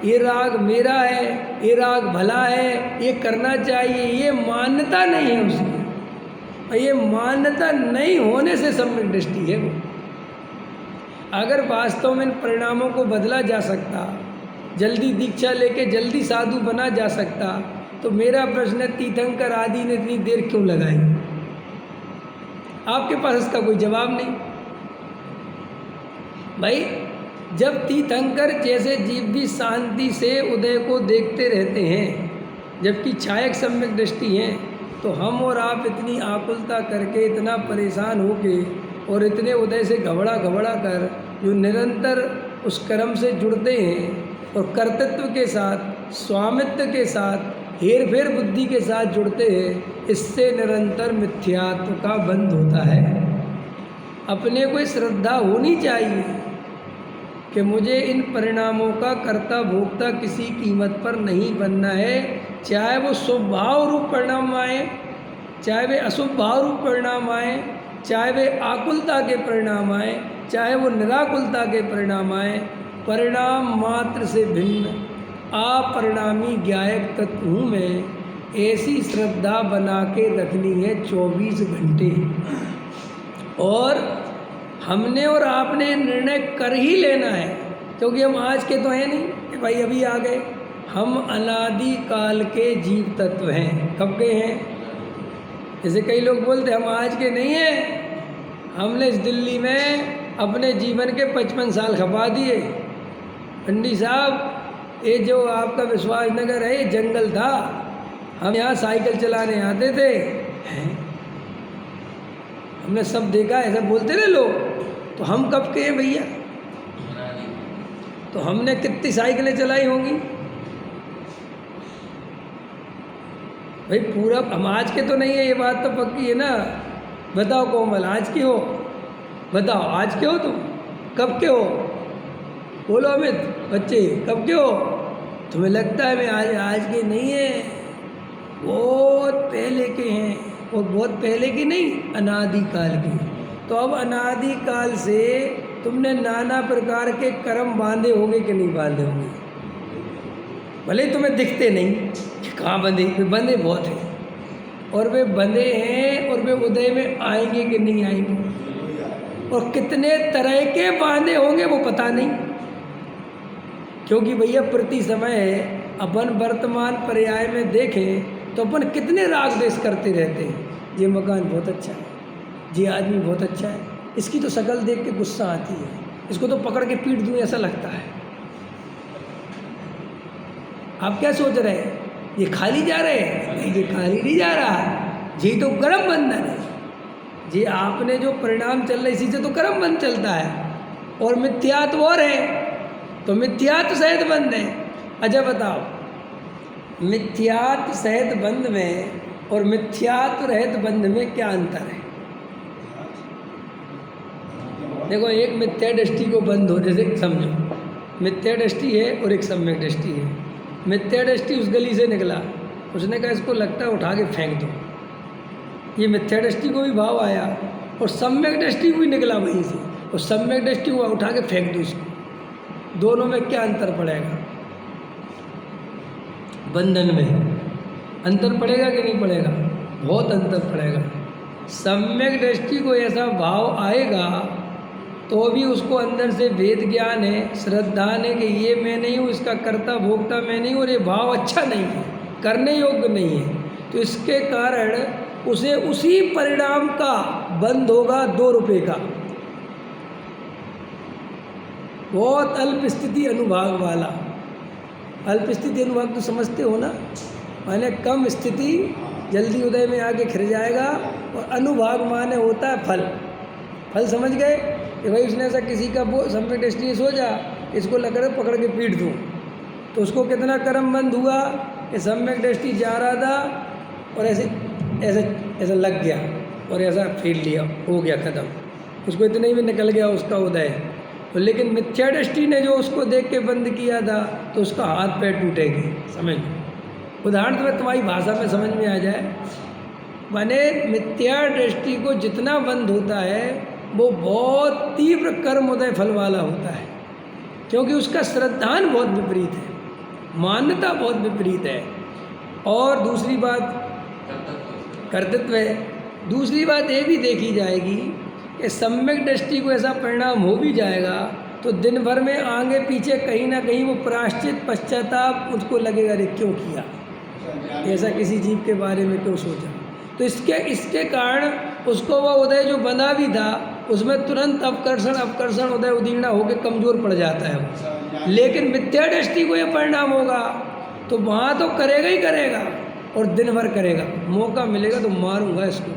ये राग मेरा है, ये राग भला है, ये करना चाहिए, ये मान्यता नहीं है उसकी। और ये मान्यता नहीं होने से सम्यक दृष्टि है वो। अगर वास्तव में इन परिणामों को बदला जा सकता, जल्दी दीक्षा लेके जल्दी साधु बना जा सकता, तो मेरा प्रश्न है तीर्थंकर आदि ने इतनी देर क्यों लगाई? आपके पास इसका कोई जवाब नहीं। भाई जब तीर्थंकर जैसे जीव भी शांति से उदय को देखते रहते हैं, जबकि छायक सम्यक दृष्टि है, तो हम और आप इतनी आकुलता करके, इतना परेशान होके और इतने उदय से घबरा कर जो निरंतर उस कर्म से जुड़ते हैं और कर्तृत्व के साथ, स्वामित्व के साथ, हेर फेर बुद्धि के साथ जुड़ते हैं, इससे निरंतर मिथ्यात्व का बंध होता है। अपने को श्रद्धा होनी चाहिए कि मुझे इन परिणामों का कर्ता भोक्ता किसी कीमत पर नहीं बनना है, चाहे वो शुभ भाव रूप परिणाम आए, चाहे वे अशुभ भाव रूप परिणाम आए, चाहे वे आकुलता के परिणाम आए, चाहे वो निराकुलता के परिणाम आए। परिणाम मात्र से भिन्न अपरिणामी ज्ञायक तत्व हूँ मैं, ऐसी श्रद्धा बना के रखनी है 24 घंटे। और हमने और आपने निर्णय कर ही लेना है, क्योंकि हम आज के तो हैं नहीं कि भाई अभी आ गए। हम अनादि काल के जीव तत्व हैं। कब के हैं? जैसे कई लोग बोलते हम आज के नहीं हैं, हमने इस दिल्ली में अपने जीवन के 55 साल खपा दिए। पंडित साहब, ये जो आपका विश्वास नगर है, ये जंगल था, हम यहाँ साइकिल चलाने आते थे, हमने सब देखा, ऐसा बोलते ना लोग। तो हम कब के हैं भैया? तो हमने कितनी साइकिलें चलाई होंगी भाई? पूरा हम आज के तो नहीं है, ये बात तो पक्की है ना। बताओ कोमल, आज के हो? बताओ आज के हो तुम? कब के हो? बोलो अमित, बच्चे कब के हो? तुम्हें लगता है मैं आज के नहीं है, बहुत पहले के हैं। और बहुत पहले की नहीं, अनादि काल के। तो अब अनादि काल से तुमने नाना प्रकार के कर्म बांधे होंगे कि नहीं बांधे होंगे? भले ही तुम्हें दिखते नहीं कि कहाँ बंधे, वे बंधे बहुत हैं। और वे बंधे हैं और वे उदय में आएंगे कि नहीं आएंगे, और कितने तरह के बांधे होंगे वो पता नहीं। क्योंकि भैया प्रति समय अपन वर्तमान पर्याय में देखें तो अपन कितने राग द्वेष करते रहते हैं। ये मकान बहुत अच्छा है, ये आदमी बहुत अच्छा है, इसकी तो शक्ल देख के गुस्सा आती है, इसको तो पकड़ के पीट दूँ ऐसा लगता है। आप क्या सोच रहे हैं? ये खाली जा रहे हैं? नहीं, ये खाली नहीं जा रहा, ये तो कर्म बंधन है। ये आपने जो परिणाम चल रहा है, इसी से तो कर्म बंध चलता है। और मिथ्यात्व और है, तो मिथ्यात्व सहित बंध है। अच्छा बताओ, मिथ्यात्व सहित बंध में और मिथ्यात्व रहित बंध में क्या अंतर है? देखो, एक मिथ्या दृष्टि को बंद हो, जैसे समझो मिथ्या दृष्टि है और एक सम्यक दृष्टि है। मिथ्या दृष्टि उस गली से निकला, उसने कहा इसको लगता है उठा के फेंक दो, ये मिथ्या दृष्टि को भी भाव आया। और सम्यक दृष्टि को भी निकला वहीं से, और सम्यक दृष्टि को उठा के फेंक दो इसको। दोनों में क्या अंतर पड़ेगा? बंधन में अंतर पड़ेगा कि नहीं पड़ेगा? बहुत अंतर पड़ेगा। सम्यक दृष्टि को ऐसा भाव आएगा तो भी उसको अंदर से वेद ज्ञान है, श्रद्धा है कि ये मैं नहीं हूँ, इसका कर्ता भोक्ता मैं नहीं हूँ, और ये भाव अच्छा नहीं है, करने योग्य नहीं है। तो इसके कारण उसे उसी परिणाम का बंद होगा 2 रुपये का, बहुत अल्प स्थिति अनुभाग वाला। अल्प स्थिति अनुभाग तो समझते हो ना, माने कम स्थिति जल्दी उदय में आके खिर जाएगा। और अनुभाग माने होता है फल। फल समझ गए कि भाई उसने ऐसा किसी का वो सम्यक दृष्टि सोचा, इसको लकड़ पकड़ के पीट दूँ, तो उसको कितना कर्म बंद हुआ कि सम्यक दृष्टि जा रहा था और ऐसे ऐसे ऐसा लग गया और ऐसा फेर लिया, हो गया ख़त्म, उसको इतने ही में निकल गया उसका उदय। तो लेकिन मिथ्या दृष्टि ने जो उसको देख के बंद किया था, तो उसका हाथ पैर टूटेंगे, समझ। उदाहरण तो मैं तुम्हारी भाषा में समझ में आ जाए, माने मिथ्या दृष्टि को जितना बंद होता है वो बहुत तीव्र कर्मोदय फल वाला होता है, क्योंकि उसका श्रद्धान बहुत विपरीत है, मान्यता बहुत विपरीत है। और दूसरी बात कर्तृत्व है। दूसरी बात ये भी देखी जाएगी कि सम्यक दृष्टि को ऐसा परिणाम हो भी जाएगा तो दिन भर में आगे पीछे कहीं ना कहीं वो प्रायश्चित पश्चाताप उसको लगेगा, अरे क्यों किया ऐसा, किसी जीव के बारे में क्यों सोचा। तो इसके कारण उसको वह उदय जो बना भी था उसमें तुरंत अपकर्षण उदय उदीर्णा होकर कमज़ोर पड़ जाता है वो। लेकिन मिथ्या दृष्टि को यह परिणाम होगा तो वहाँ तो करेगा ही करेगा और दिन भर करेगा, मौका मिलेगा तो मारूंगा इसको,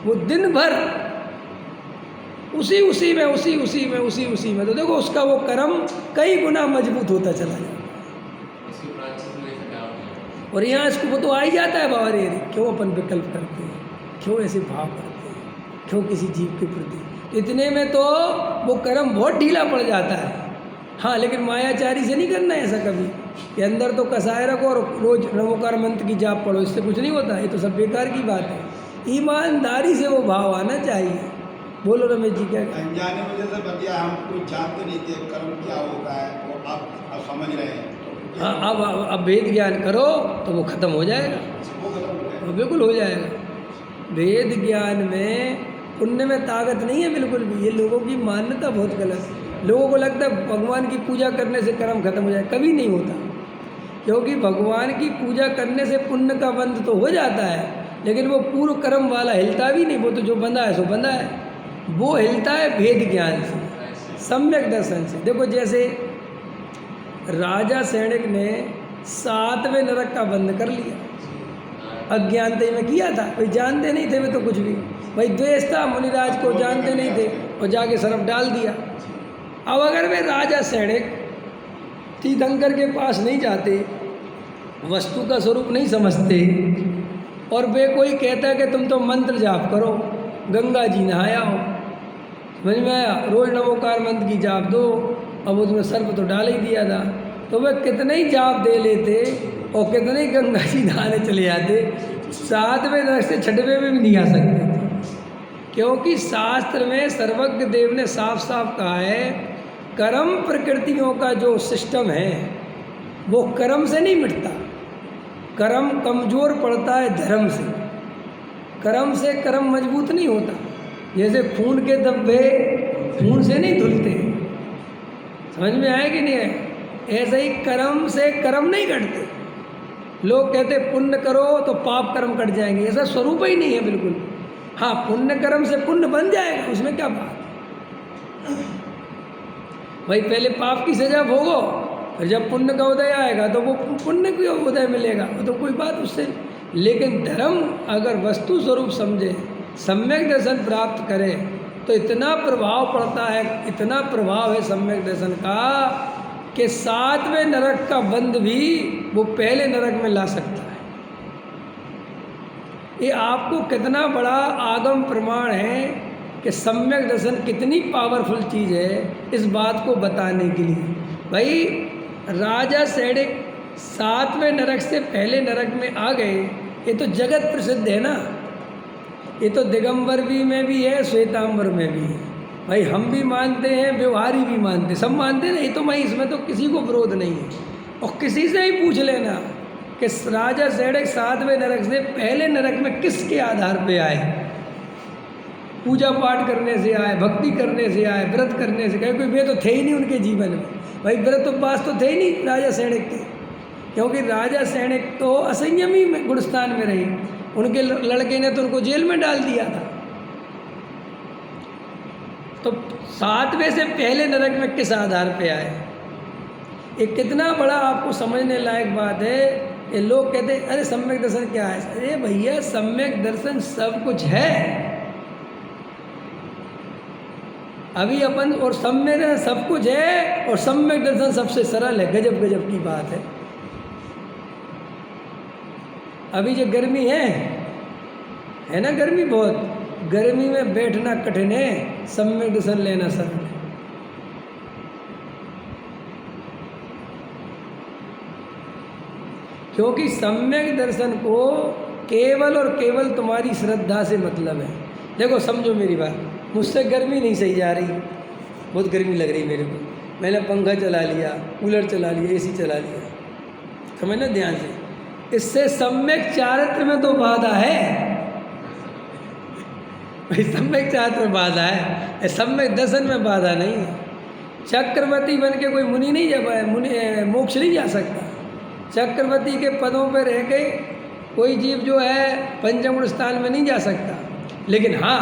वो दिन भर उसी में तो देखो उसका वो कर्म कई गुना मजबूत होता चला जाएगा। और यहाँ इसको वो तो आ ही जाता है, बाबा रे क्यों अपन विकल्प करते हैं, क्यों ऐसे भाव करते हैं, क्यों किसी जीव के प्रति। इतने में तो वो कर्म बहुत ढीला पड़ जाता है। हाँ, लेकिन मायाचारी से नहीं करना है ऐसा कभी कि अंदर तो कसाए रखो और रोज नमोकार मंत्र की जाप पढ़ो, इससे कुछ नहीं होता, ये तो सब बेकार की बात है। ईमानदारी से वो भाव आना चाहिए। बोलो रमेश जी क्या। अनजाने वजह से बतिया, हम कोई जानते नहीं थे कर्म क्या होता है, वो आप समझ रहे हैं। हाँ, अब वेद ज्ञान करो तो वो खत्म हो जाएगा, वो बिल्कुल हो जाएगा। वेद ज्ञान में पुण्य में ताकत नहीं है बिल्कुल भी। ये लोगों की मान्यता बहुत गलत है। लोगों को लगता है भगवान की पूजा करने से कर्म खत्म हो जाए, कभी नहीं होता। क्योंकि भगवान की पूजा करने से पुण्य का बंध तो हो जाता है, लेकिन वो पूर्व कर्म वाला हिलता भी नहीं। वो तो जो बंधा है सो बंधा है, वो हिलता है भेद ज्ञान से, सम्यक दर्शन से। देखो जैसे राजा सैनिक ने 7वें नरक का बंध कर लिया, अज्ञानता में किया था, कोई जानते नहीं थे वे तो कुछ भी। भाई द्वेष था, मुनिराज को जानते नहीं थे और जाके सरफ डाल दिया। अब अगर वे राजा सैनिक तीर्थंकर के पास नहीं जाते, वस्तु का स्वरूप नहीं समझते, और वे कोई कहता है कि तुम तो मंत्र जाप करो, गंगा जी नहाया हो, समझ में आया, रोज नमोकार मंत्र की जाप दो, अब उसमें सर्प तो डाल ही दिया था, तो वे कितने ही जाप दे लेते और कितने ही गंगा जी नहाने चले जाते, 7वें नरक से 6वें में भी नहीं आ सकते थे। क्योंकि शास्त्र में सर्वज्ञ देव ने साफ साफ कहा है, कर्म प्रकृतियों का जो सिस्टम है वो कर्म से नहीं मिटता, कर्म कमज़ोर पड़ता है धर्म से। कर्म से कर्म मजबूत नहीं होता। जैसे खून के धब्बे खून से नहीं धुलते, समझ में आया कि नहीं है? ऐसे ही कर्म से कर्म नहीं कटते। लोग कहते पुण्य करो तो पाप कर्म कट जाएंगे, ऐसा स्वरूप ही नहीं है बिल्कुल। हाँ, पुण्य कर्म से पुण्य बन जाएगा, उसमें क्या बात। भाई पहले पाप की सजा भोगो, और जब पुण्य का उदय आएगा तो वो पुण्य का उदय मिलेगा, तो कोई बात उससे। लेकिन धर्म अगर वस्तु स्वरूप समझे, सम्यक दर्शन प्राप्त करे, तो इतना प्रभाव पड़ता है, इतना प्रभाव है सम्यक दर्शन का कि 7वें नरक का बंध भी वो पहले नरक में ला सकता है। ये आपको कितना बड़ा आगम प्रमाण है कि सम्यक दर्शन कितनी पावरफुल चीज़ है, इस बात को बताने के लिए। भाई राजा सैनिक 7वें नरक से पहले नरक में आ गए, ये तो जगत प्रसिद्ध है ना। ये तो दिगंबर में भी है, श्वेतांबर में भी है। भाई हम भी मानते हैं, व्यवहारी भी मानते, सब मानते हैं। नहीं तो मैं इसमें तो किसी को विरोध नहीं है। और किसी से ही पूछ लेना कि राजा सैनिक 7वें नरक से पहले नरक में किसके आधार पे आए। पूजा पाठ करने से आए, भक्ति करने से आए, व्रत करने से। कोई वे तो थे ही नहीं उनके जीवन में। भाई व्रत तो पास तो थे ही नहीं राजा सैनिक के, क्योंकि राजा सैनिक तो असंयमी में गुड़स्थान में रहे। उनके लड़के ने तो उनको जेल में डाल दिया था। तो 7वें से पहले नरक में किस आधार पे आए, ये कितना बड़ा आपको समझने लायक बात है। ये लोग कहते हैं अरे सम्यक दर्शन क्या है। अरे भैया सम्यक दर्शन सब कुछ है। अभी अपन और सम्यक दर्शन सब कुछ है, और सम्यक दर्शन सबसे सरल है। गजब गजब की बात है। अभी जो गर्मी है ना, गर्मी बहुत, गर्मी में बैठना कठिन है, सम्यक दर्शन लेना सरल है। क्योंकि सम्यक दर्शन को केवल और केवल तुम्हारी श्रद्धा से मतलब है। देखो समझो मेरी बात, मुझसे गर्मी नहीं सही जा रही, बहुत गर्मी लग रही मेरे को, मैंने पंखा चला लिया, कूलर चला लिया, एसी चला लिया, समझना ध्यान से, इससे सम्यक चारित्र में तो बाधा है भाई, सम्यक चारित्र में बाधा है, सम्यक दर्शन में बाधा नहीं है। चक्रवर्ती बन के कोई मुनि नहीं जा मोक्ष नहीं जा सकता। चक्रवर्ती के पदों पर रह के कोई जीव जो है पंचम गुण स्थान में नहीं जा सकता। लेकिन हाँ,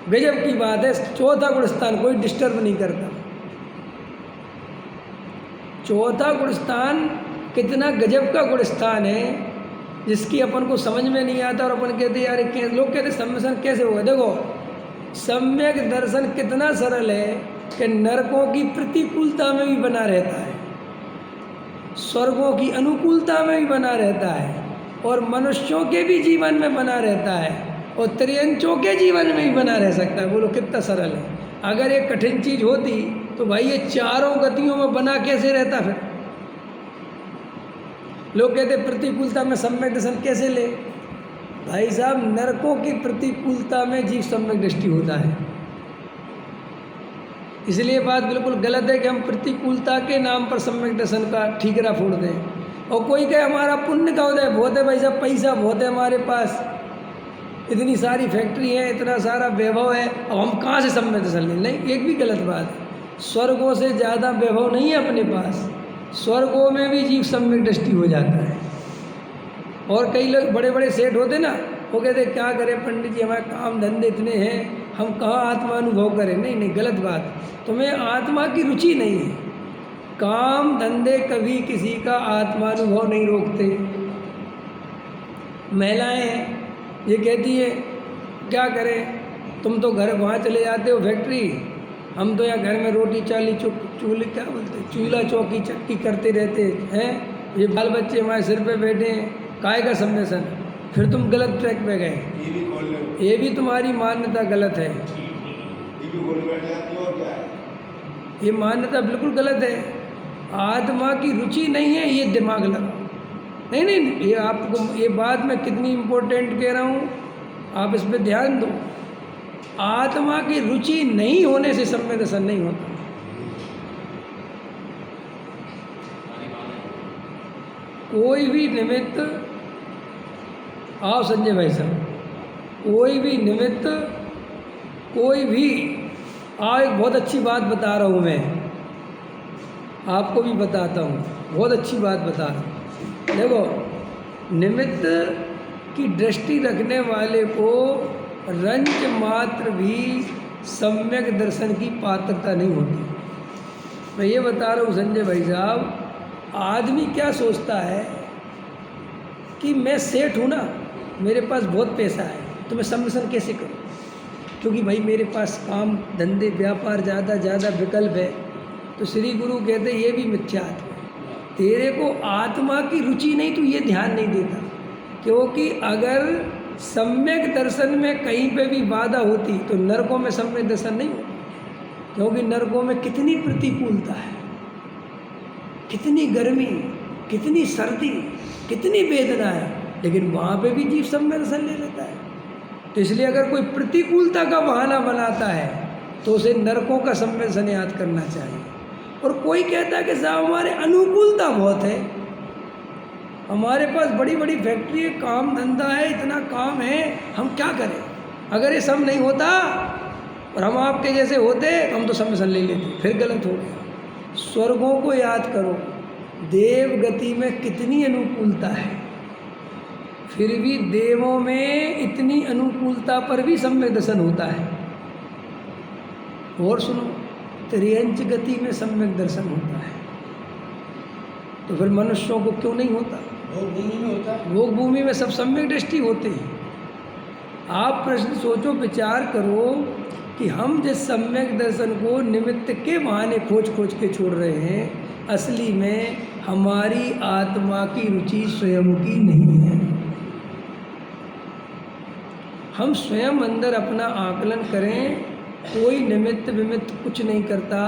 गजब की बात है, चौथा गुण स्थान कोई डिस्टर्ब नहीं करता। चौथा गुण स्थान कितना गजब का गुण स्थान है, जिसकी अपन को समझ में नहीं आता और अपन कहते यार लोग कहते सम्यसन कैसे होगा। देखो सम्यक दर्शन कितना सरल है कि नरकों की प्रतिकूलता में भी बना रहता है, स्वर्गों की अनुकूलता में भी बना रहता है, और मनुष्यों के भी जीवन में बना रहता है, और त्रियंचों के जीवन में भी बना रह सकता है। बोलो कितना सरल है। अगर ये कठिन चीज़ होती तो भाई ये चारों गतियों में बना कैसे रहता। फिर लोग कहते प्रतिकूलता में सम्यक दर्शन कैसे ले। भाई साहब, नरकों की प्रतिकूलता में जीव सम्यक दृष्टि होता है। इसलिए बात बिल्कुल गलत है कि हम प्रतिकूलता के नाम पर सम्यक दर्शन का ठीकरा फोड़ दें। और कोई कहे हमारा पुण्य का उदय बहुत है, भाई साहब पैसा बहुत है हमारे पास, इतनी सारी फैक्ट्री है, इतना सारा वैभव है, अब हम कहाँ से सम्यक दर्शन लें। नहीं, एक भी गलत बात है। स्वर्गों से ज़्यादा वैभव नहीं है अपने पास, स्वर्गों में भी जीव सम्यक दृष्टि हो जाता है। और कई लोग बड़े बड़े सेठ होते ना, वो कहते क्या करें पंडित जी, हमारे काम धंधे इतने हैं, हम कहाँ आत्मा अनुभव करें। नहीं नहीं, गलत बात। तुम्हें आत्मा की रुचि नहीं है। काम धंधे कभी किसी का आत्मानुभव नहीं रोकते। महिलाएं ये कहती है क्या करें, तुम तो घर वहाँ चले जाते हो फैक्ट्री, हम तो यहाँ घर में रोटी चाली चूल्हे क्या बोलते चूल्हा चौकी चक्की करते रहते हैं, ये बाल बच्चे हमारे सिर पे बैठे हैं, काय का सम्मेसन। फिर तुम गलत ट्रैक पे गए। ये भी तुम्हारी मान्यता गलत है, ये मान्यता बिल्कुल गलत है। आत्मा की रुचि नहीं है, ये दिमाग लगाओ। नहीं नहीं, ये आपको ये बात मैं कितनी इम्पोर्टेंट कह रहा हूँ, आप इस पर ध्यान दो। आत्मा की रुचि नहीं होने से सम्यक दर्शन नहीं होता। कोई भी निमित्त, आओ संजय भाई साहब, कोई भी निमित्त, कोई भी आओ, एक बहुत अच्छी बात बता रहा हूँ मैं, आपको भी बताता हूँ, बहुत अच्छी बात बता रहा हूँ। देखो, निमित्त की दृष्टि रखने वाले को रंज मात्र भी सम्यक दर्शन की पात्रता नहीं होती। मैं ये बता रहा हूँ संजय भाई साहब, आदमी क्या सोचता है कि मैं सेठ हूँ ना, मेरे पास बहुत पैसा है, तो मैं सम्मेलन कैसे करूँ, क्योंकि भाई मेरे पास काम धंधे व्यापार ज़्यादा विकल्प है। तो श्री गुरु कहते ये भी मिथ्यात्व है। तेरे को आत्मा की रुचि नहीं, तो ये ध्यान नहीं देता। क्योंकि अगर सम्यक दर्शन में कहीं पे भी बाधा होती तो नरकों में सम्यक दर्शन नहीं होता। क्योंकि नरकों में कितनी प्रतिकूलता है, कितनी गर्मी, कितनी सर्दी, कितनी वेदना है, लेकिन वहाँ पे भी जीव सम्यक दर्शन ले लेता है। तो इसलिए अगर कोई प्रतिकूलता का बहाना बनाता है तो उसे नरकों का सम्यक दर्शन याद करना चाहिए। और कोई कहता है कि साहब हमारे अनुकूलता बहुत है, हमारे पास बड़ी बड़ी फैक्ट्री है, काम धंधा है, इतना काम है, हम क्या करें। अगर ये सब नहीं होता और हम आपके जैसे होते तो हम तो सम्मेलन ले लेते, फिर गलत हो गया। स्वर्गों को याद करो, देव गति में कितनी अनुकूलता है, फिर भी देवों में इतनी अनुकूलता पर भी सम्यक दर्शन होता है। और सुनो, त्रियंच गति में सम्यक दर्शन होता है, तो फिर मनुष्यों को क्यों नहीं होता। भोग भूमि में होता है, भोग भूमि में सब सम्यक दृष्टि होते हैं। आप प्रश्न सोचो, विचार करो कि हम जिस सम्यक दर्शन को निमित्त के बहाने खोज के छोड़ रहे हैं, असली में हमारी आत्मा की रुचि स्वयं की नहीं है। हम स्वयं अंदर अपना आकलन करें, कोई निमित्त विमित्त कुछ नहीं करता।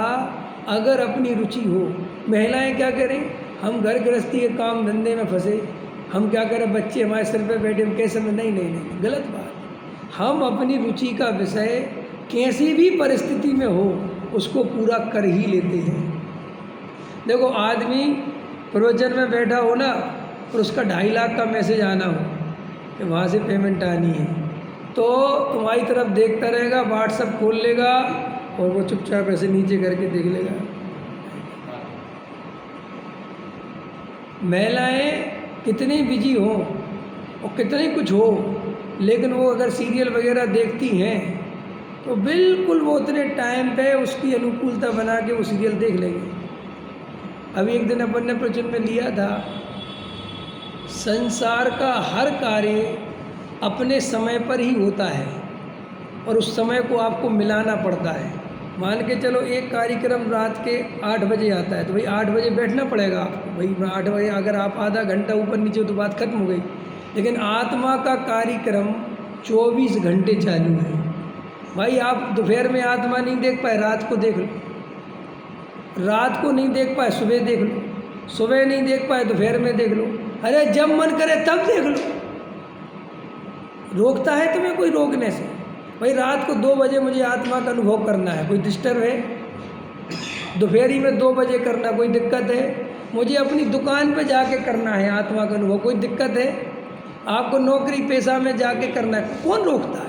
अगर अपनी रुचि हो, महिलाएं क्या करें, हम घर गृहस्थी के काम धंधे में फंसे, हम क्या करें, बच्चे हमारे सिर पे बैठे, हम कैसे में नहीं नहीं नहीं, गलत बात। हम अपनी रुचि का विषय कैसी भी परिस्थिति में हो उसको पूरा कर ही लेते हैं। देखो आदमी प्रवचन में बैठा हो ना और उसका 2.5 लाख का मैसेज आना हो कि वहाँ से पेमेंट आनी है, तो तुम्हारी तरफ देखता रहेगा, व्हाट्सएप खोल लेगा और वो चुपचाप ऐसे नीचे करके देख लेगा। महिलाएं कितनी बिजी हो और कितनी कुछ हो, लेकिन वो अगर सीरियल वगैरह देखती हैं तो बिल्कुल वो उतने टाइम पे उसकी अनुकूलता बना के वो सीरियल देख लेंगे। अभी एक दिन अपन ने प्रवचन में लिया था, संसार का हर कार्य अपने समय पर ही होता है और उस समय को आपको मिलाना पड़ता है। मान के चलो एक कार्यक्रम रात के 8 बजे आता है तो भाई 8 बजे बैठना पड़ेगा आपको, भाई 8 बजे अगर आप आधा घंटा ऊपर नीचे तो बात खत्म हो गई। लेकिन आत्मा का कार्यक्रम 24 घंटे चालू है। भाई आप दोपहर में आत्मा नहीं देख पाए, रात को देख लो, रात को नहीं देख पाए सुबह देख लो, सुबह नहीं देख पाए दोपहर में देख लो, अरे जब मन करे तब देख लो। रोकता है तुम्हें कोई रोकने से? भाई रात को 2 बजे मुझे आत्मा का अनुभव करना है, कोई डिस्टर्ब है? दोपहरी में 2 बजे करना कोई दिक्कत है? मुझे अपनी दुकान पे जाके करना है आत्मा का अनुभव, कोई दिक्कत है? आपको नौकरी पेशा में जाके करना है, कौन रोकता है?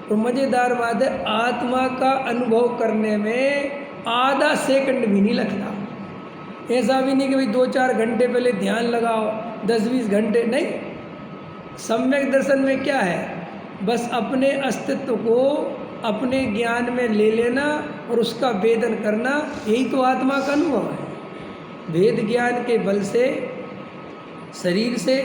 तो मज़ेदार बात है, आत्मा का अनुभव करने में आधा सेकंड भी नहीं लगता। ऐसा भी नहीं कि भाई 2-4 घंटे पहले ध्यान लगाओ, 10-20 घंटे नहीं। सम्यक दर्शन में क्या है, बस अपने अस्तित्व को अपने ज्ञान में ले लेना और उसका वेदन करना, यही तो आत्मा का अनुभव है। वेद ज्ञान के बल से, शरीर से,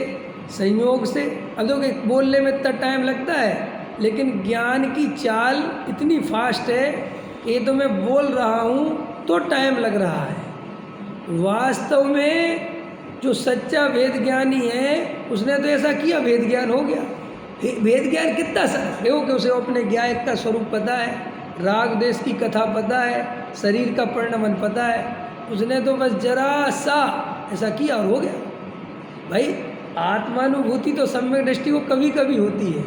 संयोग से, अब देखो बोलने में इतना टाइम लगता है, लेकिन ज्ञान की चाल इतनी फास्ट है कि तो मैं बोल रहा हूँ तो टाइम लग रहा है। वास्तव में जो सच्चा वेद ज्ञानी है उसने तो ऐसा किया, वेद ज्ञान हो गया। वेद ज्ञान कितना सरल है कि उसे अपने ज्ञायक का स्वरूप पता है, राग देश की कथा पता है, शरीर का परिणमन पता है, उसने तो बस जरा सा ऐसा किया और हो गया। भाई आत्मानुभूति तो सम्यक दृष्टि को कभी कभी होती है,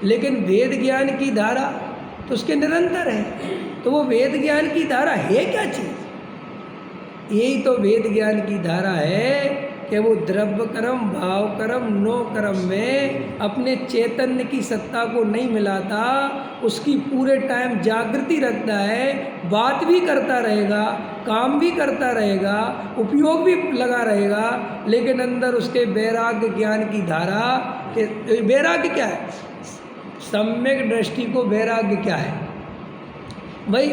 लेकिन वेद ज्ञान की धारा तो उसके निरंतर है। तो वो वेद ज्ञान की धारा है क्या चीज़? यही तो वेद ज्ञान की धारा है कि वो द्रव्य कर्म, भाव कर्म, नो कर्म में अपने चैतन्य की सत्ता को नहीं मिलाता, उसकी पूरे टाइम जागृति रखता है, बात भी करता रहेगा, काम भी करता रहेगा, उपयोग भी लगा रहेगा, लेकिन अंदर उसके वैराग्य ज्ञान की धारा के वैराग्य क्या है? सम्यक दृष्टि को वैराग्य क्या है? भाई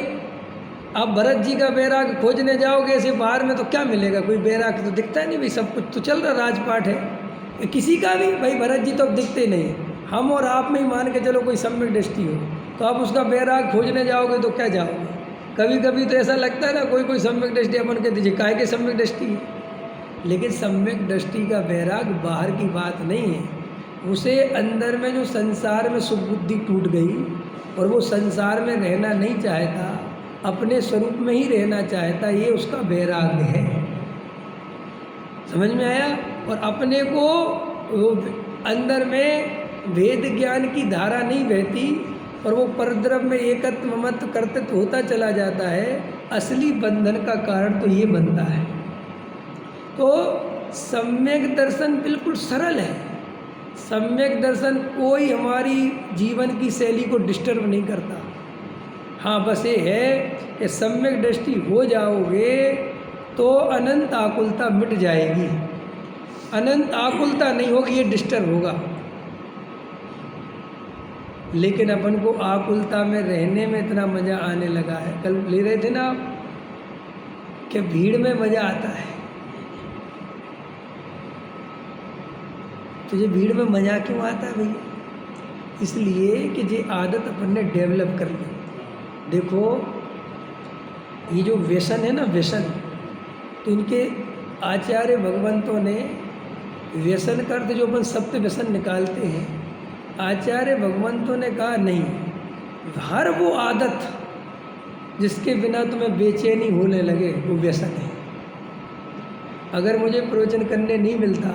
आप भरत जी का वैराग्य खोजने जाओगे ऐसे बाहर में तो क्या मिलेगा? कोई वैराग्य तो दिखता ही नहीं। भाई सब कुछ तो चल रहा, राजपाट है किसी का भी, भाई भरत जी तो अब दिखते ही नहीं। हम और आप में ही मान के चलो कोई सम्यक दृष्टि हो तो आप उसका वैराग्य खोजने जाओगे तो क्या जाओगे? कभी कभी तो ऐसा लगता है ना, कोई कोई सम्यक दृष्टि अपन कह दीजिए काहे के सम्यक दृष्टि है, लेकिन सम्यक दृष्टि का वैराग्य बाहर की बात नहीं है। उसे अंदर में जो संसार में सुबुद्धि टूट गई और वो संसार में रहना नहीं चाहता, अपने स्वरूप में ही रहना चाहता, ये उसका वैराग्य है। समझ में आया? और अपने को वो अंदर में वेद ज्ञान की धारा नहीं बहती और वो परद्रव्य में एकत्व ममत्व कर्तृत्व होता चला जाता है। असली बंधन का कारण तो ये बनता है। तो सम्यक दर्शन बिल्कुल सरल है। सम्यक दर्शन कोई हमारी जीवन की शैली को डिस्टर्ब नहीं करता। हाँ, बस ये है कि सम्यक दृष्टि हो जाओगे तो अनंत आकुलता मिट जाएगी। अनंत आकुलता नहीं होगी, ये डिस्टर्ब होगा। लेकिन अपन को आकुलता में रहने में इतना मज़ा आने लगा है। कल ले रहे थे ना आप कि भीड़ में मज़ा आता है। तो ये भीड़ में मज़ा क्यों आता है भैया? इसलिए कि ये आदत अपन ने डेवलप कर ली। देखो ये जो व्यसन है ना, व्यसन, तो इनके आचार्य भगवंतों ने व्यसन का अर्थ जो अपन सप्त व्यसन निकालते हैं, आचार्य भगवंतों ने कहा नहीं, हर वो आदत जिसके बिना तुम्हें बेचैनी होने लगे वो व्यसन है। अगर मुझे प्रवचन करने नहीं मिलता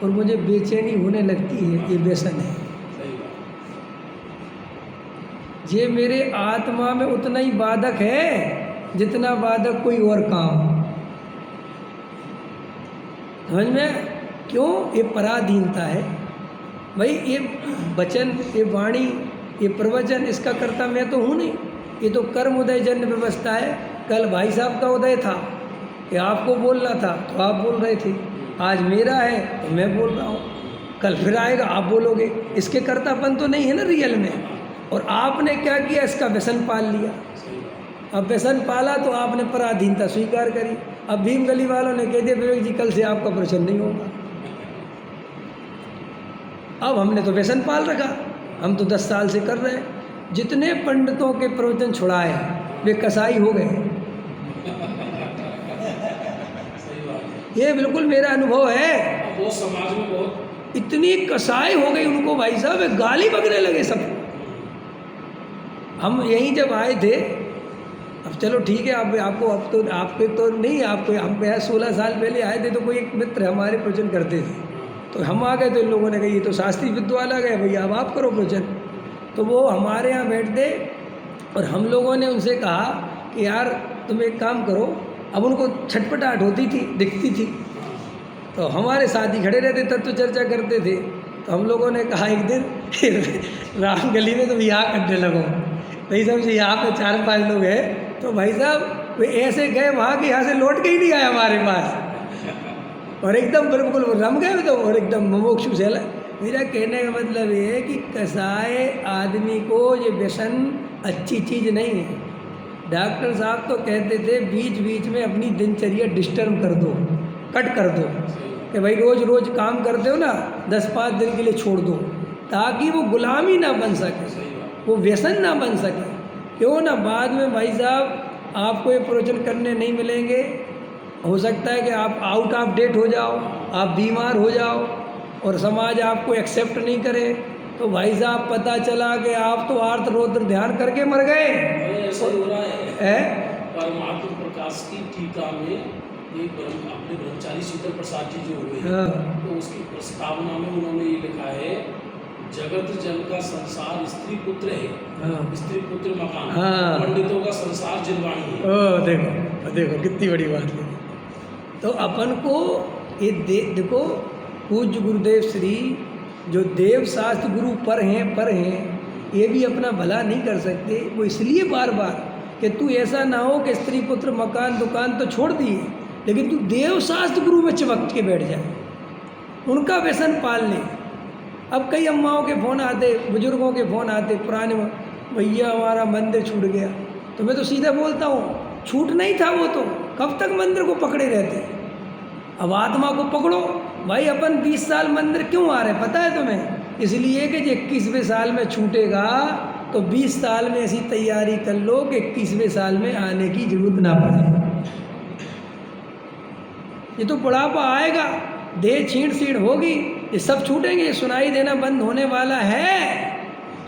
और मुझे बेचैनी होने लगती है, ये व्यसन है। ये मेरे आत्मा में उतना ही बाधक है जितना बाधक कोई और काम। समझ में? क्यों? ये पराधीनता है भाई। ये वचन, ये वाणी, ये प्रवचन, इसका कर्ता मैं तो हूँ नहीं। ये तो कर्म उदय जन्य व्यवस्था है। कल भाई साहब का उदय था कि आपको बोलना था तो आप बोल रहे थे, आज मेरा है तो मैं बोल रहा हूँ, कल फिर आएगा आप बोलोगे। इसके कर्तापन तो नहीं है ना रियल में। और आपने क्या किया? इसका व्यसन पाल लिया। अब व्यसन पाला तो आपने पराधीनता स्वीकार करी। अब भीम गली वालों ने कह दिया विवेक जी कल से आपका प्रवचन नहीं होगा। अब हमने तो व्यसन पाल रखा, हम तो 10 साल से कर रहे हैं। जितने पंडितों के प्रवचन छुड़ाए वे कसाई हो गए। ये बिल्कुल मेरा अनुभव है। वो समाज में बहुत इतनी कसाई हो गई उनको भाई साहब, वे गाली बकने लगे सब। हम यहीं जब आए थे, अब चलो ठीक है, आपको अब तो आपके तो नहीं, आपको हम 16 साल पहले आए थे तो कोई एक मित्र हमारे प्रवचन करते थे तो हम आ गए तो इन लोगों ने कहा ये तो शास्त्री विद्वालय गए भैया, अब आप करो प्रवचन। तो वो हमारे यहाँ बैठते और हम लोगों ने उनसे कहा कि यार तुम एक काम करो। अब उनको छटपटाहट होती थी, दिखती थी, तो हमारे साथ ही खड़े रहते, तत्व चर्चा करते थे। तो हम लोगों ने कहा एक दिन राम गली में तुम यहाँ करने लगो भाई साहब जी, यहाँ पे 4-5 लोग हैं। तो भाई साहब वे ऐसे गए वहाँ कि यहाँ से लौट के ही नहीं आया हमारे पास, और एकदम बिल्कुल रम गए तो, और एकदम मुमुक्षु से। मेरा कहने का मतलब ये है कि कसाए आदमी को ये व्यसन अच्छी चीज़ नहीं है। डॉक्टर साहब तो कहते थे बीच बीच में अपनी दिनचर्या डिस्टर्ब कर दो, कट कर दो, कि भाई रोज़ रोज़ काम करते हो ना 10-5 दिन के लिए छोड़ दो, ताकि वो गुलामी ना बन सके, वो व्यसन ना बन सके। क्यों ना बाद में भाई साहब आपको ये प्रवचन करने नहीं मिलेंगे। हो सकता है कि आप आउट ऑफ डेट हो जाओ, आप बीमार हो जाओ और समाज आपको एक्सेप्ट नहीं करे, तो भाई साहब पता चला कि आप तो आर्त रौद्र ध्यान करके मर गए। ऐसा हो रहा है परमात्मा प्रकाश की टीका में एक अपने ब्रह्मचारी शीतल प्रसाद जी जो हुए हाँ। तो उसकी प्रस्तावना में उन्होंने ये लिखा है, जगत जन का संसार स्त्री पुत्र है, हाँ। स्त्री पुत्र मकान, हाँ। पंडितों का संसार जिनवाणी है। ओ देखो कितनी बड़ी बात है। तो अपन को ये देखो, पूज्य गुरुदेव श्री जो देव शास्त्र गुरु पर हैं, ये भी अपना भला नहीं कर सकते। वो इसलिए बार बार कि तू ऐसा ना हो कि स्त्री पुत्र मकान दुकान तो छोड़ दिए, लेकिन तू देव शास्त्र गुरु में चिपक के बैठ जाए, उनका व्यसन पाल ले। अब कई अम्माओं के फ़ोन आते, बुजुर्गों के फ़ोन आते पुराने, भैया हमारा मंदिर छूट गया। तो मैं तो सीधा बोलता हूँ छूट नहीं था वो, तो कब तक मंदिर को पकड़े रहते। अब आत्मा को पकड़ो भाई। अपन 20 साल मंदिर क्यों आ रहे पता है तुम्हें? इसलिए कि 21वें साल में छूटेगा तो 20 साल में ऐसी तैयारी कर लो कि 21वें साल में आने की जरूरत ना पड़े। ये तो बुढ़ापा आएगा, देह छीण सीण होगी, ये सब छूटेंगे, सुनाई देना बंद होने वाला है।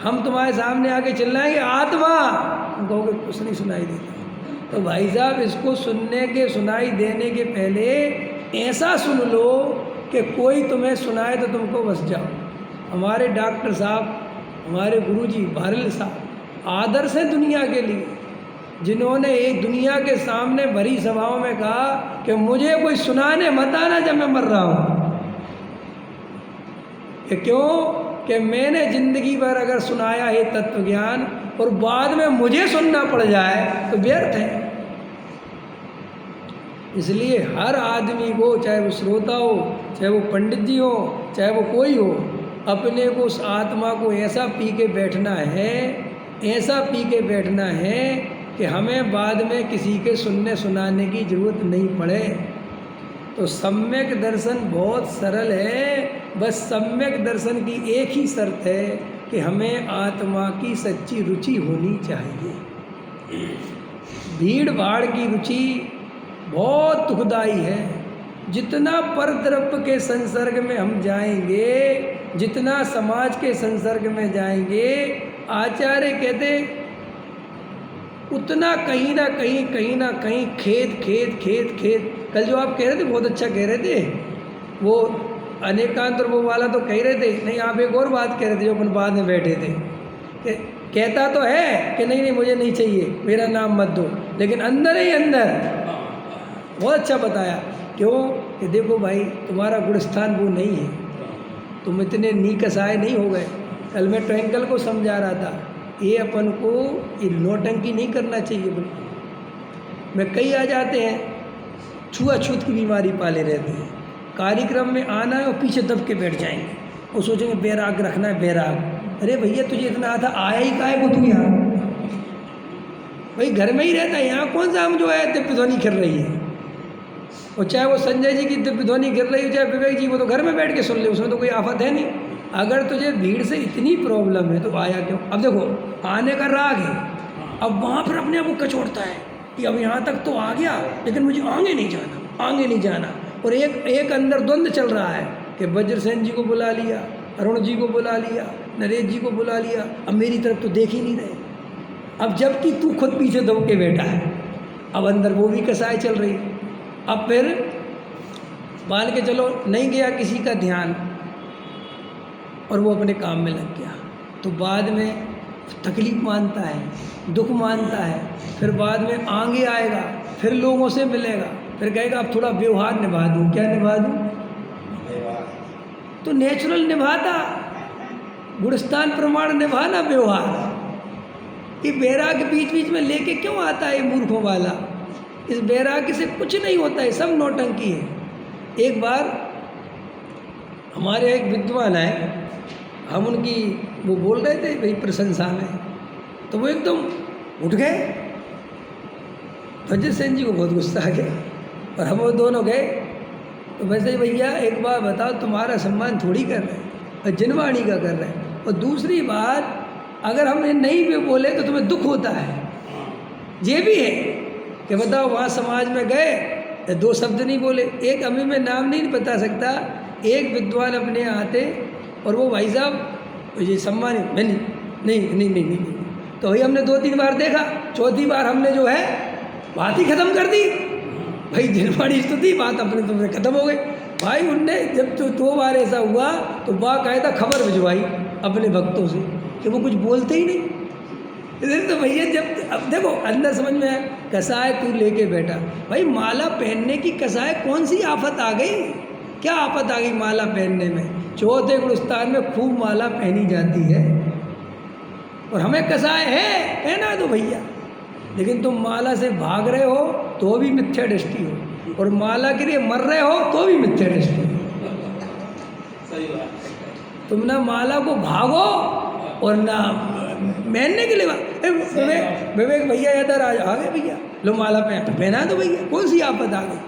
हम तुम्हारे सामने आके चिल्लाएंगे आत्मा, तुम कहोगे कुछ नहीं सुनाई देता। तो भाई साहब इसको सुनने के, सुनाई देने के पहले ऐसा सुन लो कि कोई तुम्हें सुनाए तो तुमको बस जाओ। हमारे डॉक्टर साहब, हमारे गुरुजी भारल साहब आदर्श है दुनिया के लिए, जिन्होंने एक दुनिया के सामने भरी सभाओं में कहा कि मुझे कोई सुनाने मत आना जब मैं मर रहा हूँ। क्यों? कि मैंने ज़िंदगी भर अगर सुनाया है तत्व ज्ञान और बाद में मुझे सुनना पड़ जाए तो व्यर्थ है। इसलिए हर आदमी को, चाहे वो श्रोता हो, चाहे वो पंडित जी हो, चाहे वो कोई हो, अपने को उस आत्मा को ऐसा पी के बैठना है, ऐसा पी के बैठना है कि हमें बाद में किसी के सुनने सुनाने की ज़रूरत नहीं पड़े। तो सम्यक दर्शन बहुत सरल है, बस सम्यक दर्शन की एक ही शर्त है कि हमें आत्मा की सच्ची रुचि होनी चाहिए। भीड़ भाड़ की रुचि बहुत दुखदाई है। जितना परद्रव्य के संसर्ग में हम जाएंगे, जितना समाज के संसर्ग में जाएंगे, आचार्य कहते उतना कहीं ना कहीं खेत खेत खेत खेत। कल जो आप कह रहे थे बहुत अच्छा कह रहे थे, वो अनेकांत और वो वाला तो कह रहे थे, नहीं आप एक और बात कह रहे थे जो अपन बाद में बैठे थे कि कहता तो है कि नहीं मुझे नहीं चाहिए, मेरा नाम मत दो, लेकिन अंदर ही अंदर बहुत अच्छा बताया। क्यों कि देखो भाई तुम्हारा गुणस्थान वो नहीं है, तुम इतने नीकसाए नहीं हो गए। कल मैं ट्विंकल को समझा रहा था, ये अपन को ये नौटंकी नहीं करना चाहिए बिल्कुल। मैं कई आ जाते हैं छुआछूत की बीमारी पाले रहते हैं, कार्यक्रम में आना है और पीछे दब के बैठ जाएंगे और सोचेंगे बैराग रखना है बैराग। अरे भैया तुझे इतना आता आया ही काहे को तू यहाँ, भाई घर में ही रहता है, यहाँ कौन सा हम जो है दिव्य ध्वनि कर रही है। और चाहे वो संजय जी की दिव्य ध्वनि गिर रही हो, चाहे विवेक जी, वो तो घर में बैठ के सुन ले, उसमें तो कोई आफत है नहीं। अगर तुझे भीड़ से इतनी प्रॉब्लम है तो आया क्यों। अब देखो आने का राग है, अब वहाँ पर अपने आप को कचोड़ता है कि अब यहाँ तक तो आ गया लेकिन मुझे आगे नहीं जाना, आगे नहीं जाना। और एक अंदर द्वंद्व चल रहा है कि वज्रसेन जी को बुला लिया, अरुण जी को बुला लिया, नरेश जी को बुला लिया, अब मेरी तरफ तो देख ही नहीं रहे। अब जबकि तू खुद पीछे दब के बैठा है, अब अंदर वो भी कसाई चल रही। अब फिर मान के चलो नहीं गया किसी का ध्यान और वो अपने काम में लग गया, तो बाद में तकलीफ मानता है, दुख मानता है, फिर बाद में आगे आएगा, फिर लोगों से मिलेगा, फिर कहेगा अब थोड़ा व्यवहार निभा दूँ। क्या निभा दूँ, तो नेचुरल निभाता, गुणस्थान प्रमाण निभाना व्यवहार। ये बैराग बीच बीच में लेके क्यों आता है मूर्खों वाला, इस बैराग से कुछ नहीं होता है, सब नौटंकी है। एक बार हमारे एक विद्वान है, हम उनकी वो बोल रहे थे भाई प्रशंसा में, तो वो एकदम उठ गए, वज्रसेन जी को बहुत गुस्सा आ गया और हम वो दोनों गए। तो वैसे ही भैया एक बार बताओ, तुम्हारा सम्मान थोड़ी कर रहे हैं और जिनवाणी का कर रहे हैं, और दूसरी बात अगर हमने नहीं भी बोले तो तुम्हें दुख होता है। ये भी है कि बताओ वहाँ समाज में गए, दो शब्द नहीं बोले, एक अभी मैं नाम नहीं बता सकता, एक विद्वान अपने यहाँ आते और वो भाई साहब ये सम्मान मैं नहीं, तो वही हमने 2-3 बार देखा, चौथी बार हमने जो है बात ही ख़त्म कर दी। भाई जिनवाड़ी स्तुति बात अपने तुमसे ख़त्म हो गई। भाई उनने जब तो 2 बार ऐसा हुआ तो बाकायदा खबर भिजवाई अपने भक्तों से कि वो कुछ बोलते ही नहीं। इसलिए तो भैया जब अब देखो अंदर समझ में आया, कसाय तू लेके बैठा, भाई माला पहनने की कसाय कौन सी आफत आ गई, क्या आफत आ गई माला पहनने में। चौथे गुणस्थान में खूब माला पहनी जाती है और हमें कसाय है, पहना दो भैया। लेकिन तुम माला से भाग रहे हो तो भी मिथ्या दृष्टि हो, और माला के लिए मर रहे हो तो भी मिथ्या दृष्टि हो। सही बात। तुम ना माला को भागो और ना पहनने के लिए विवेक भैया इधर आ गए भैया, लो माला पहना दो भैया, कौन सी आफत आ गई।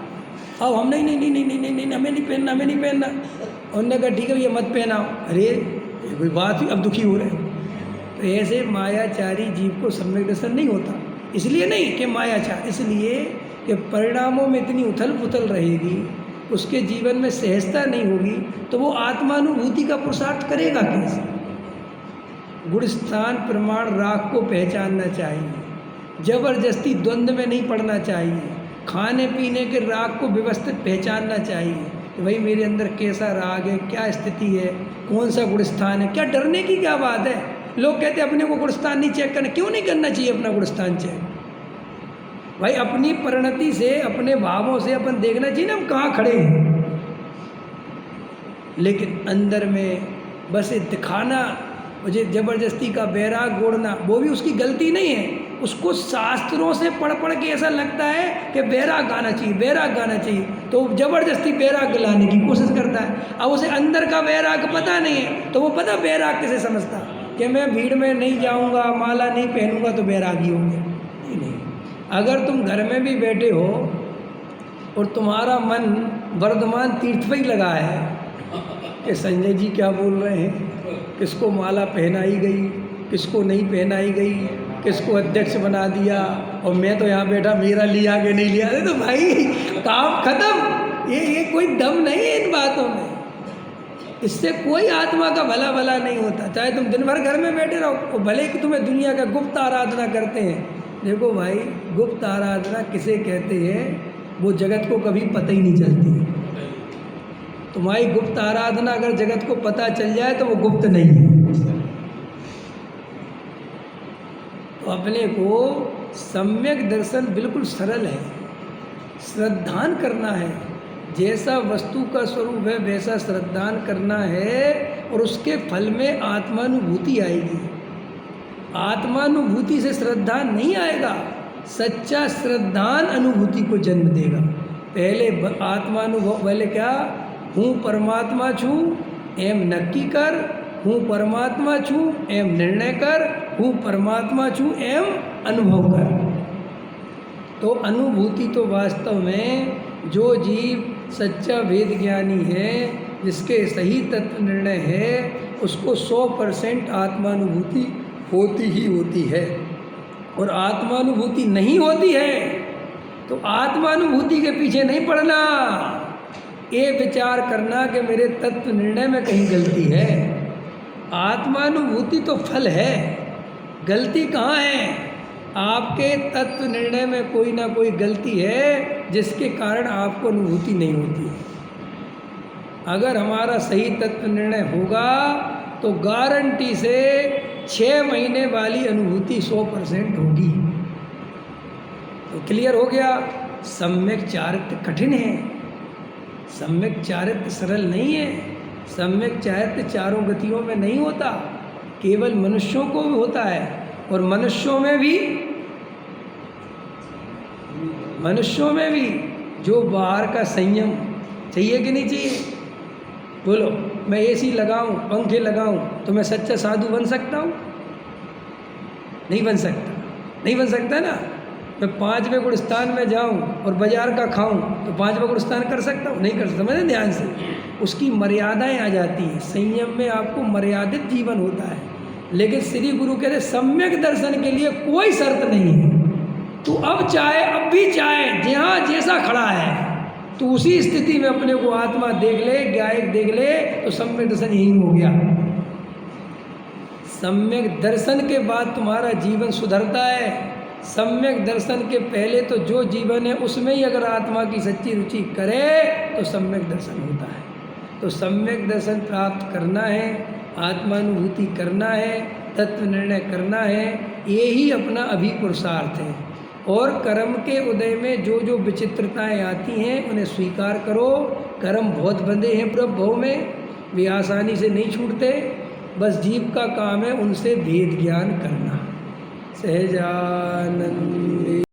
अब हम नहीं हमें नहीं पहनना, हमें नहीं पहनना। उन्होंने कहा ठीक है भैया मत पहनाओ। अरे ये कोई बात हुई, अब दुखी हो रहे हैं। तो ऐसे मायाचारी जीव को सम्यक दर्शन नहीं होता, इसलिए नहीं कि मायाचार, इसलिए कि परिणामों में इतनी उथल पुथल रहेगी, उसके जीवन में सहजता नहीं होगी, तो वो आत्मानुभूति का पुरुषार्थ करेगा कैसे। गुणस्थान प्रमाण राग को पहचानना चाहिए, जबरदस्ती द्वंद्व में नहीं पड़ना चाहिए, खाने पीने के राग को व्यवस्थित पहचानना चाहिए कि भाई मेरे अंदर कैसा राग है, क्या स्थिति है, कौन सा गुणस्थान है। क्या डरने की क्या बात है। लोग कहते हैं अपने को गुणस्थान नहीं चेक करना, क्यों नहीं करना चाहिए अपना गुणस्थान चेक। भाई अपनी परिणति से, अपने भावों से अपन देखना चाहिए ना हम कहाँ खड़े हैं। लेकिन अंदर में बस ये दिखाना, मुझे जबरदस्ती का बैराग गोड़ना, वो भी उसकी गलती नहीं है। उसको शास्त्रों से पढ़ के ऐसा लगता है कि बैराग गाना चाहिए, बैराग गाना चाहिए, तो जबरदस्ती बैराग लाने की कोशिश करता है। अब उसे अंदर का बैराग पता नहीं है, तो वो पता बैराग कैसे समझता कि मैं भीड़ में नहीं जाऊंगा, माला नहीं पहनूंगा तो बैरागी होंगे। नहीं, अगर तुम घर में भी बैठे हो और तुम्हारा मन वर्धमान तीर्थ पे ही लगा है कि संजय जी क्या बोल रहे हैं, किसको माला पहनाई गई, किसको नहीं पहनाई गई, किसको अध्यक्ष बना दिया और मैं तो यहाँ बैठा, मेरा लिया कि नहीं लिया। अरे तो भाई काम खत्म। ये कोई दम नहीं है इन बातों में, इससे कोई आत्मा का भला नहीं होता। चाहे तुम दिन भर घर में बैठे रहो, और भले कि तुम्हें दुनिया का गुप्त आराधना करते हैं, देखो भाई, गुप्त आराधना किसे कहते हैं, वो जगत को कभी पता ही नहीं चलती। तुम्हारी गुप्त आराधना अगर जगत को पता चल जाए तो वो गुप्त नहीं है। तो अपने को सम्यक दर्शन बिल्कुल सरल है, श्रद्धान करना है। जैसा वस्तु का स्वरूप है वैसा श्रद्धान करना है, और उसके फल में आत्मानुभूति आएगी। आत्मानुभूति से श्रद्धा नहीं आएगा, सच्चा श्रद्धान अनुभूति को जन्म देगा। पहले आत्मानुभव, पहले क्या, हूँ परमात्मा छूँ एम नक्की कर, हूँ परमात्मा छूँ एम निर्णय कर, हूँ परमात्मा छूँ एम अनुभव कर। तो अनुभूति तो वास्तव में जो जीव सच्चा वेद ज्ञानी है, जिसके सही तत्व निर्णय है, उसको 100% आत्मानुभूति होती ही होती है। और आत्मानुभूति नहीं होती है तो आत्मानुभूति के पीछे नहीं पड़ना, ये विचार करना कि मेरे तत्व निर्णय में कहीं गलती है। आत्मानुभूति तो फल है, गलती कहाँ है? आपके तत्व निर्णय में कोई ना कोई गलती है जिसके कारण आपको अनुभूति नहीं होती है। अगर हमारा सही तत्व निर्णय होगा तो गारंटी से 6 महीने वाली अनुभूति 100% होगी। तो क्लियर हो गया। सम्यक चारित्र कठिन है, सम्यक चारित्र सरल नहीं है। सम्यक चारित्र चारों गतियों में नहीं होता, केवल मनुष्यों को भी होता है। और मनुष्यों में भी जो बाहर का संयम चाहिए कि नहीं चाहिए? बोलो, मैं एसी लगाऊं, पंखे लगाऊं तो मैं सच्चा साधु बन सकता हूं? नहीं बन सकता, नहीं बन सकता ना। मैं 5वें गुणस्थान में जाऊं और बाजार का खाऊं तो 5वां गुणस्थान कर सकता हूं? नहीं कर सकता। समझे ध्यान से, उसकी मर्यादाएं आ जाती हैं। संयम में आपको मर्यादित जीवन होता है। लेकिन श्री गुरु कहते सम्यक दर्शन के लिए कोई शर्त नहीं है। तू अब भी चाहे जहाँ जैसा खड़ा है, तो उसी स्थिति में अपने को आत्मा देख ले, गायक देख ले, तो सम्यक दर्शन यही हो गया। सम्यक दर्शन के बाद तुम्हारा जीवन सुधरता है। सम्यक दर्शन के पहले तो जो जीवन है उसमें ही अगर आत्मा की सच्ची रुचि करे तो सम्यक दर्शन होता है। तो सम्यक दर्शन प्राप्त करना है, आत्मानुभूति करना है, तत्व निर्णय करना है, यही अपना अभी पुरुषार्थ है। और कर्म के उदय में जो जो विचित्रताएं आती हैं उन्हें स्वीकार करो। कर्म बहुत बंधे हैं प्रभु में, वे आसानी से नहीं छूटते। बस जीव का काम है उनसे भेद ज्ञान करना। सहजानंद।